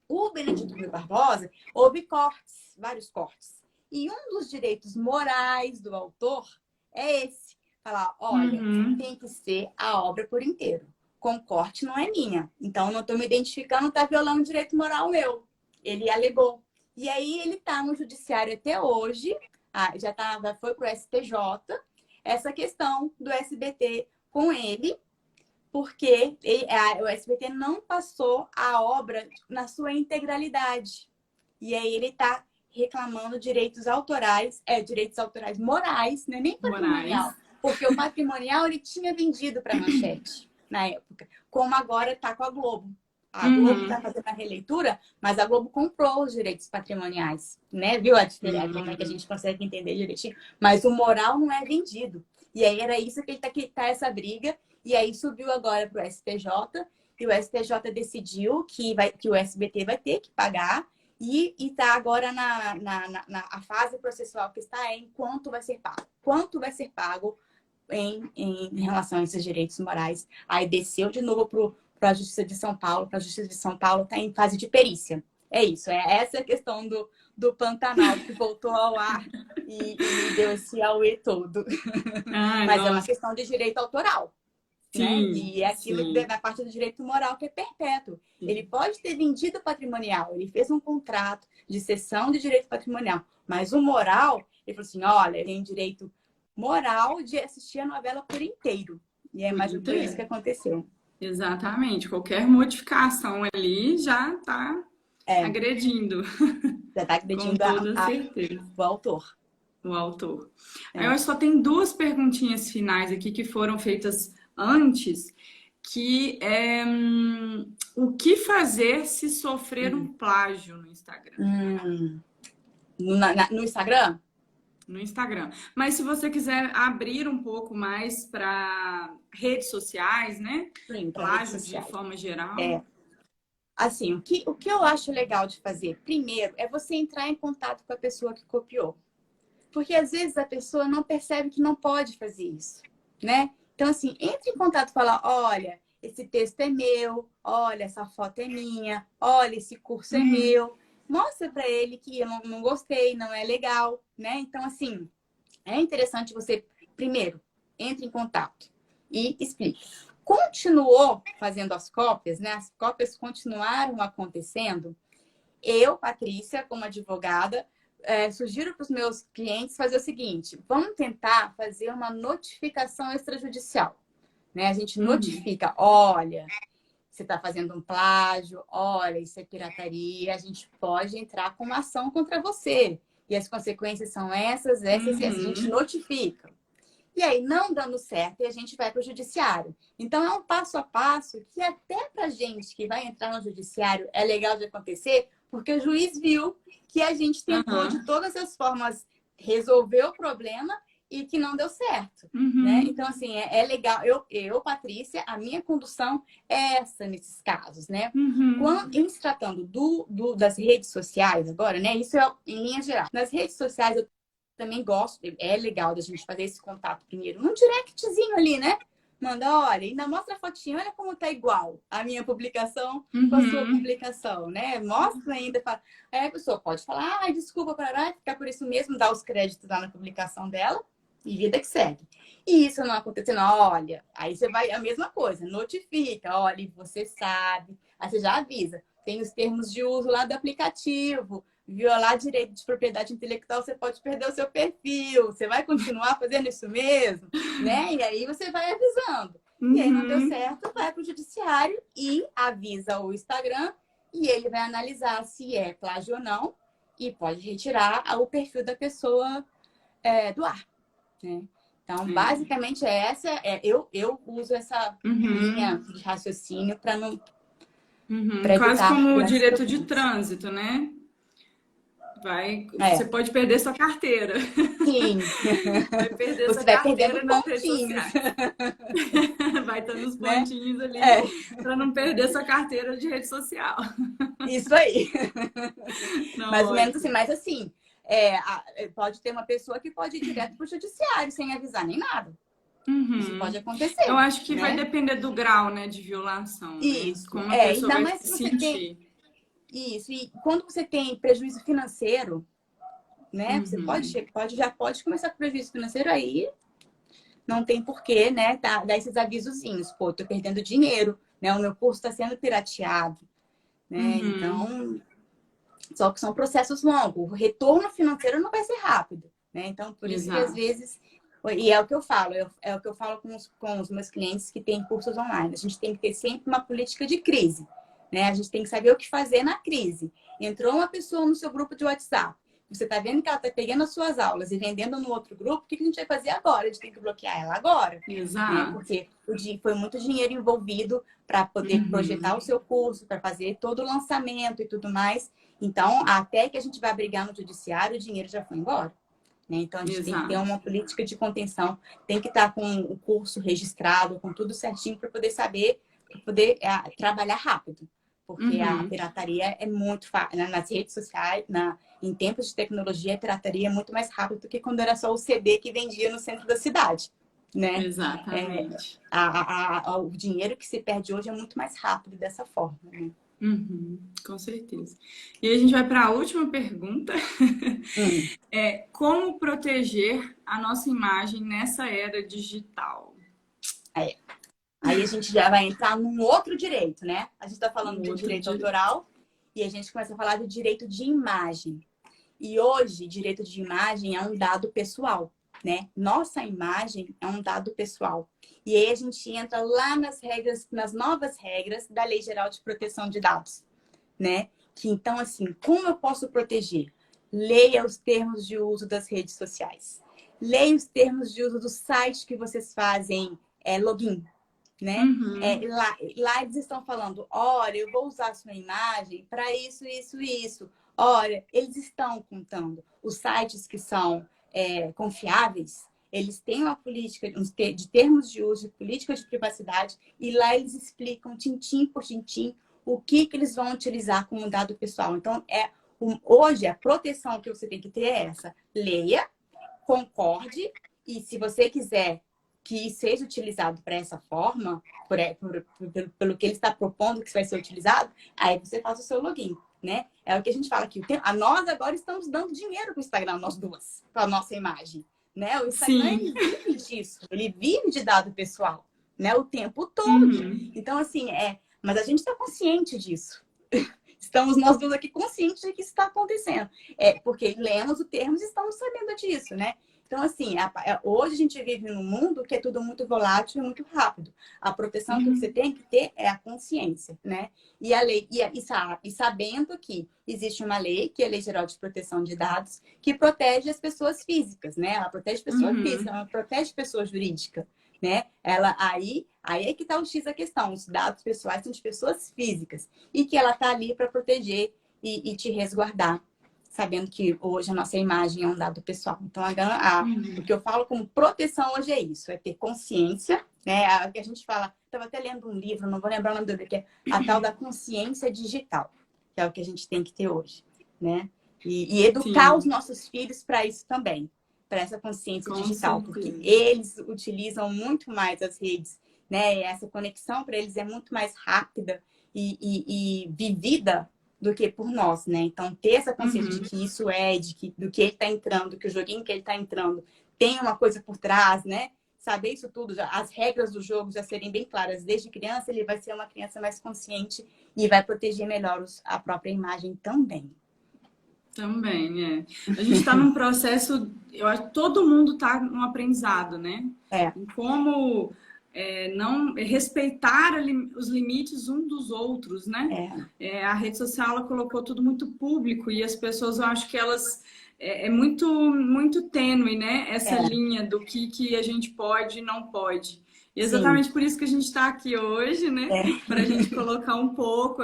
o Benedito Rui Barbosa, houve cortes, vários cortes. E um dos direitos morais do autor é esse. Falar, olha, tem que ser a obra por inteiro. com corte não é minha. Então, não estou me identificando, está violando o direito moral meu. Ele alegou. E aí, ele está no judiciário até hoje, já foi para o STJ, essa questão do SBT com ele, porque o SBT não passou a obra na sua integralidade. E aí, ele está reclamando direitos autorais morais, não é nem patrimonial, porque o patrimonial ele tinha vendido para a Manchete na época, como agora está com a Globo. A Globo está fazendo a releitura, mas a Globo comprou os direitos patrimoniais, né? Viu a diferença? Como é que a gente consegue entender direitinho? Mas o moral não é vendido. E aí era isso que ele tá essa briga. E aí subiu agora para o STJ, e o STJ decidiu que o SBT vai ter que pagar. E está agora na fase processual que está em quanto vai ser pago. Quanto vai ser pago em relação a esses direitos morais. Aí desceu de novo para a Justiça de São Paulo. Para a Justiça de São Paulo está em fase de perícia. É isso, essa é a questão do Pantanal, que voltou ao ar e deu esse auê todo. Ai, mas nossa. é uma questão de direito autoral. Sim, né? E é aquilo sim. que da parte do direito moral que é perpétuo. Sim. Ele pode ter vendido patrimonial, ele fez um contrato de cessão de direito patrimonial, mas o moral, ele falou assim, olha, ele tem direito moral de assistir a novela por inteiro. E é mais ou menos isso que aconteceu. Exatamente. Qualquer modificação ali já está agredindo. Já está agredindo com toda certeza. O autor. O autor. Eu acho que só tem duas perguntinhas finais aqui que foram feitas antes, que é o que fazer se sofrer um plágio no Instagram? No Instagram? No Instagram. Mas se você quiser abrir um pouco mais para redes sociais, né? Sim, plágios de forma geral. Assim, o que eu acho legal de fazer, primeiro, é você entrar em contato com a pessoa que copiou. Porque às vezes a pessoa não percebe que não pode fazer isso, né? Então, assim, entre em contato e fala, olha, esse texto é meu, olha, essa foto é minha, olha, esse curso é meu. Mostra para ele que eu não gostei, não é legal, né? Então, assim, é interessante você, primeiro, entre em contato e explique. Continuou fazendo as cópias, né? As cópias continuaram acontecendo. Eu, Patrícia, como advogada, sugiro para os meus clientes fazer o seguinte: vamos tentar fazer uma notificação extrajudicial. Né? A gente notifica, olha, você está fazendo um plágio, olha, isso é pirataria, a gente pode entrar com uma ação contra você. E as consequências são essas e essas. A gente notifica. E aí, não dando certo, e a gente vai para o judiciário. Então, é um passo a passo que até para a gente que vai entrar no judiciário é legal de acontecer, porque o juiz viu que a gente tentou de todas as formas resolver o problema e que não deu certo. Né? Então, assim, é legal. Eu, Patrícia, a minha condução é essa nesses casos. Né? Em se tratando das redes sociais agora, né? Isso é em linha geral. Nas redes sociais, eu também gosto, é legal da gente fazer esse contato primeiro, num directzinho ali, né? Manda, olha, ainda mostra a fotinha, olha como tá igual a minha publicação com a sua publicação, né? Mostra ainda, fala. Aí a pessoa pode falar, ai, desculpa, vai ficar por isso mesmo, dá os créditos lá na publicação dela e vida que segue. E isso não acontecendo, olha, aí você vai, a mesma coisa, notifica, olha, você sabe, aí você já avisa, tem os termos de uso lá do aplicativo, violar direito de propriedade intelectual, você pode perder o seu perfil. Você vai continuar fazendo isso mesmo? Né? E aí você vai avisando. E aí não deu certo, vai para o judiciário e avisa o Instagram e ele vai analisar se é plágio ou não e pode retirar o perfil da pessoa do ar. Né? Então, basicamente, eu uso essa linha de raciocínio para não... Quase como o direito de trânsito, né? Você pode perder sua carteira. Sim. Vai perder você sua vai carteira perdendo nas redes pontinhos. sociais. Vai estar nos pontinhos ali para não perder sua carteira de rede social. Isso aí. Não, mais ou menos assim, mas assim, pode ter uma pessoa que pode ir direto para o judiciário sem avisar nem nada. Isso pode acontecer. Eu acho que né? vai depender do grau, né, de violação. Isso. Né? Como a pessoa ainda vai mais se se você sentir. tem... Isso. E quando você tem prejuízo financeiro, né? Você já pode começar com prejuízo financeiro aí. não tem porquê, né, dar esses avisozinhos. Pô, tô perdendo dinheiro, né? O meu curso está sendo pirateado, né? Uhum. Então, só que são processos longos. O retorno financeiro não vai ser rápido, né? Então, por isso que às Exato. vezes... E é o que eu falo, é o que eu falo com os meus clientes que têm cursos online. A gente tem que ter sempre uma política de crise, né? A gente tem que saber o que fazer na crise. Entrou uma pessoa no seu grupo de WhatsApp, você está vendo que ela está pegando as suas aulas e vendendo no outro grupo, o que a gente vai fazer agora? A gente tem que bloquear ela agora, né? Exato. Porque foi muito dinheiro envolvido para poder projetar o Uhum. seu curso, para fazer todo o lançamento e tudo mais. Então, até que a gente vai brigar no judiciário, o dinheiro já foi embora, né? Então, a gente tem que ter Exato. uma política de contenção, tem que estar com o curso registrado, com tudo certinho, para poder saber, para poder trabalhar rápido. Porque a Uhum. pirataria é muito fácil. Nas redes sociais, em tempos de tecnologia, a pirataria é muito mais rápida do que quando era só o CD que vendia no centro da cidade, né? Exatamente. O dinheiro que se perde hoje é muito mais rápido dessa forma, né? Uhum. Com certeza. E aí a gente vai para a última pergunta. Hum. Como proteger a nossa imagem nessa era digital? É. Aí a gente já vai entrar num outro direito, né? A gente está falando Um de outro direito direito. autoral e a gente começa a falar de direito de imagem. E hoje, direito de imagem é um dado pessoal, né? Nossa imagem é um dado pessoal. E aí a gente entra lá nas regras, nas novas regras da Lei Geral de Proteção de Dados, né? Que então, assim, como eu posso proteger? Leia os termos de uso das redes sociais. Leia os termos de uso do site que vocês fazem login, né? Uhum. Lá eles estão falando, olha, eu vou usar a sua imagem para isso, isso, isso. Olha, eles estão contando. Os sites que são confiáveis, eles têm uma política de termos de uso, de política de privacidade, e lá eles explicam, tintim por tintim, o que eles vão utilizar como dado pessoal. Então, hoje, a proteção que você tem que ter é essa. Leia, concorde, e se você quiser que seja utilizado para essa forma, pelo que ele está propondo que vai ser utilizado, aí você faz o seu login, né? É o que a gente fala aqui. Nós agora estamos dando dinheiro para o Instagram, nós duas, para a nossa imagem, né? O Instagram, Sim. ele vive disso, ele vive de dado pessoal, né? O tempo todo. Uhum. Então, assim, mas a gente está consciente disso. Estamos nós duas aqui conscientes de que isso está acontecendo. Porque lemos o termo e estamos sabendo disso, né? Então, assim, hoje a gente vive num mundo que é tudo muito volátil e muito rápido. A proteção que você Uhum. tem que ter é a consciência, né? E a lei, e sabendo que existe uma lei, que é a Lei Geral de Proteção de Dados, que protege as pessoas físicas, né? Ela protege pessoa física, Uhum. ela protege pessoa jurídica, né? Aí é que está o X da questão. Os dados pessoais são de pessoas físicas e que ela está ali para proteger e te resguardar, sabendo que hoje a nossa imagem é um dado pessoal. Então, o que eu falo como proteção hoje é isso, é ter consciência, né? O que a gente fala, estava até lendo um livro, não vou lembrar o nome do livro, que é a tal da consciência digital, que é o que a gente tem que ter hoje, né? E educar os Sim, nossos filhos para isso também, para essa consciência com digital, porque certeza. eles utilizam muito mais as redes, né? Essa conexão para eles é muito mais rápida e vivida do que por nós, né? Então, ter essa consciência de Uhum. que isso do que ele está entrando, que o joguinho que ele está entrando tem uma coisa por trás, né? Saber isso tudo, as regras do jogo já serem bem claras desde criança, ele vai ser uma criança mais consciente e vai proteger melhor a própria imagem também. Também, é. A gente está num processo, eu acho que todo mundo está num aprendizado, né? É, Em como não respeitar os limites um dos outros, né? é, A rede social ela colocou tudo muito público e as pessoas, eu acho que elas é muito muito tênue, né? Essa é, linha do que a gente pode e não pode. E é sim, exatamente por isso que a gente está aqui hoje, né? é, Para a gente colocar um pouco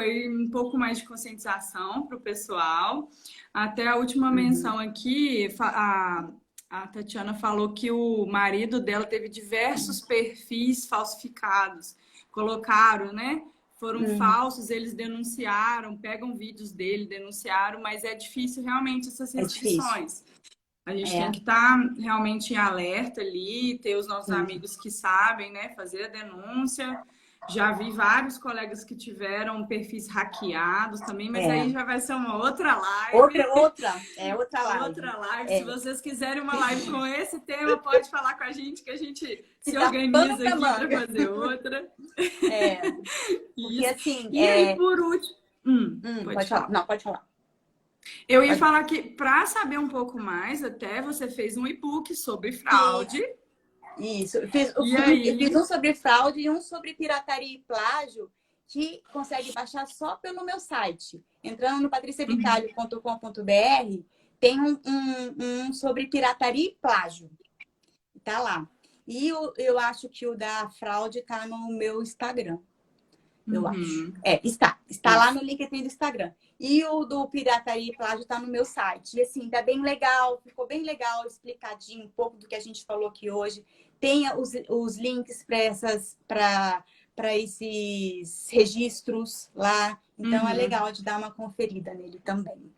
mais de conscientização para o pessoal. Até a última uhum, menção aqui, a Tatiana falou que o marido dela teve diversos perfis falsificados. Colocaram, né? Foram uhum, falsos, eles denunciaram, pegam vídeos dele, denunciaram, mas é difícil realmente essas é difícil. restrições. A gente tem É, que estar realmente em alerta ali, ter os nossos sim, amigos que sabem, né, fazer a denúncia. Já vi vários colegas que tiveram perfis hackeados também, mas aí já vai ser uma outra live. Outra live. Outra live. Se vocês quiserem uma live com esse tema, pode falar com a gente que a gente se dá pano organiza pra aqui manga. para fazer outra. Porque assim... E aí, por último... pode falar. Não, pode falar. Eu ia falar que, para saber um pouco mais, até você fez um e-book sobre fraude. Isso. Eu fiz um sobre fraude e um sobre pirataria e plágio, que consegue baixar só pelo meu site. Entrando no patriciavicalho.com.br, tem um sobre pirataria e plágio. Tá lá. E eu acho que o da fraude tá no meu Instagram. Eu acho. Está lá no LinkedIn do Instagram. E o do pirataria e plágio tá no meu site. E assim, tá bem legal, ficou bem legal, explicadinho um pouco do que a gente falou aqui hoje. Tem os links para esses registros lá. Então é legal de dar uma conferida nele também.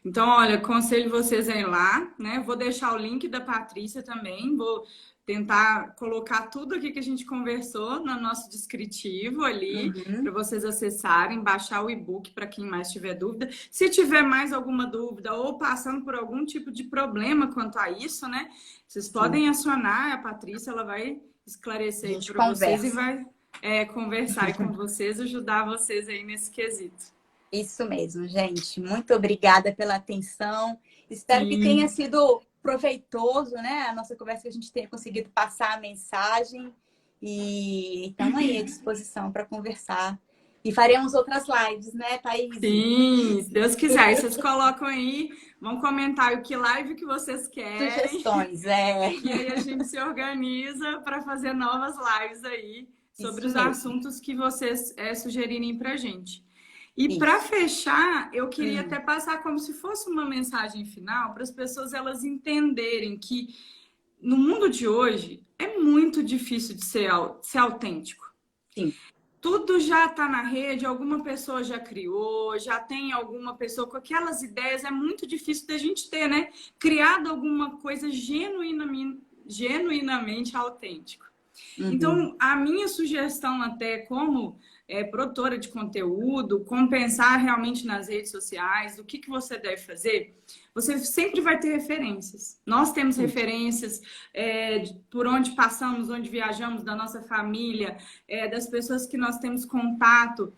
Então, olha, aconselho vocês a ir lá, né? Vou deixar o link da Patrícia também, vou tentar colocar tudo aqui que a gente conversou no nosso descritivo ali, para vocês acessarem, baixar o e-book para quem mais tiver dúvida. Se tiver mais alguma dúvida ou passando por algum tipo de problema quanto a isso, né? Vocês podem acionar a Patrícia, ela vai esclarecer para vocês e vai conversar com vocês, ajudar vocês aí nesse quesito. Isso mesmo, gente. Muito obrigada pela atenção. Espero que tenha sido proveitoso, né? A nossa conversa, que a gente tenha conseguido passar a mensagem. E estamos aí à disposição para conversar. E faremos outras lives, né, Thaís? Sim, se Deus quiser. Vocês colocam aí, vão comentar o que live que vocês querem. Sugestões, E aí a gente se organiza para fazer novas lives aí sobre os assuntos que vocês sugerirem para a gente. E para fechar, eu queria até passar como se fosse uma mensagem final para as pessoas elas entenderem que no mundo de hoje é muito difícil de ser autêntico. Sim. Tudo já está na rede, alguma pessoa já criou, já tem alguma pessoa com aquelas ideias, é muito difícil da gente ter, né? Criado alguma coisa genuinamente autêntico. Então, a minha sugestão até como produtora de conteúdo, como pensar realmente nas redes sociais, o que você deve fazer, você sempre vai ter referências. Nós temos referências por onde passamos, onde viajamos, da nossa família, das pessoas que nós temos contato.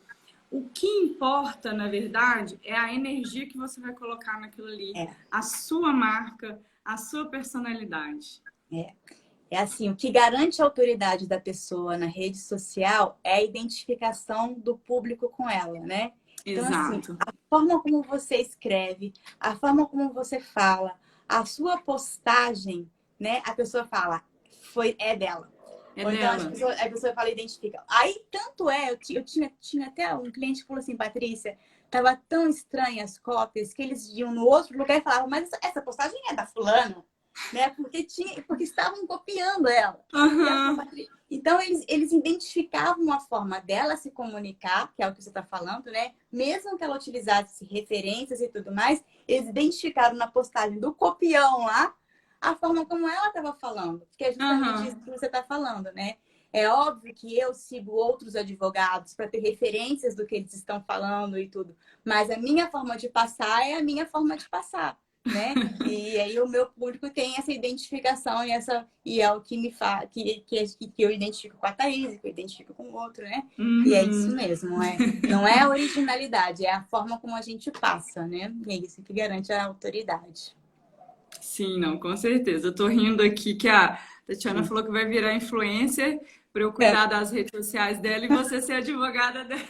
O que importa, na verdade, é a energia que você vai colocar naquilo ali, a sua marca, a sua personalidade. É assim, o que garante a autoridade da pessoa na rede social é a identificação do público com ela, né? Então, Exato. Assim, a forma como você escreve, a forma como você fala, a sua postagem, né? A pessoa fala, é dela. Ou então a pessoa fala, identifica. Aí, tanto eu tinha até um cliente que falou assim, Patrícia, tava tão estranha as cópias que eles iam no outro lugar e falavam, mas essa postagem é da fulana. Né? Porque estavam copiando ela. Então, eles identificavam uma forma dela se comunicar, que é o que você está falando, né? Mesmo que ela utilizasse referências e tudo mais, eles identificaram na postagem do copião lá a forma como ela estava falando. Que é justamente isso que você está falando, né? É óbvio que eu sigo outros advogados para ter referências do que eles estão falando e tudo. Mas a minha forma de passar é a minha forma de passar. Né? E aí o meu público tem essa identificação e é o que me faz que eu identifico com a Thaís, que eu identifico com o outro, né? E é isso mesmo, não é a originalidade, é a forma como a gente passa, né? E é isso que garante a autoridade. Sim, não, com certeza. Eu tô rindo aqui que a Tatiana falou que vai virar influencer para eu cuidar das redes sociais dela e você ser advogada dela.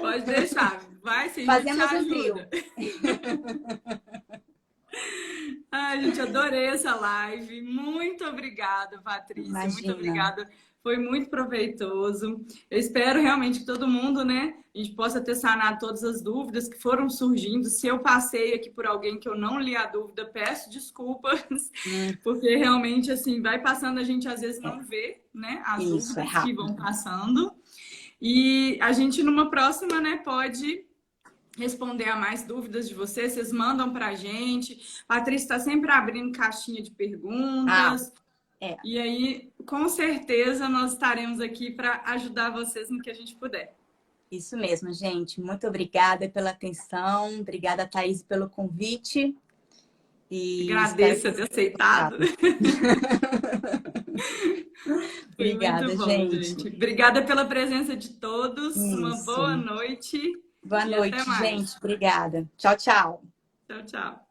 Pode deixar, vai sim, a gente ajuda. Ai, gente, adorei essa live. Muito obrigada, Patrícia. Imagina. Muito obrigada. Foi muito proveitoso. Eu espero realmente que todo mundo, né, a gente possa ter sanado todas as dúvidas que foram surgindo. Se eu passei aqui por alguém que eu não li a dúvida, peço desculpas, porque realmente, assim, vai passando, a gente às vezes não vê, né, as dúvidas que vão passando. E a gente, numa próxima, né, pode responder a mais dúvidas de vocês. Vocês mandam pra gente. A Patrícia está sempre abrindo caixinha de perguntas. É. E aí, com certeza, nós estaremos aqui para ajudar vocês no que a gente puder. Isso mesmo, gente. Muito obrigada pela atenção. Obrigada, Thaís, pelo convite. E espero Agradeço que por ter vocês tenham aceitado. gostado. Foi muito Obrigada, bom, gente. gente. Obrigada pela presença de todos. Uma boa Isso. noite Boa e até noite, mais. gente. Obrigada. Tchau, tchau. Tchau, tchau.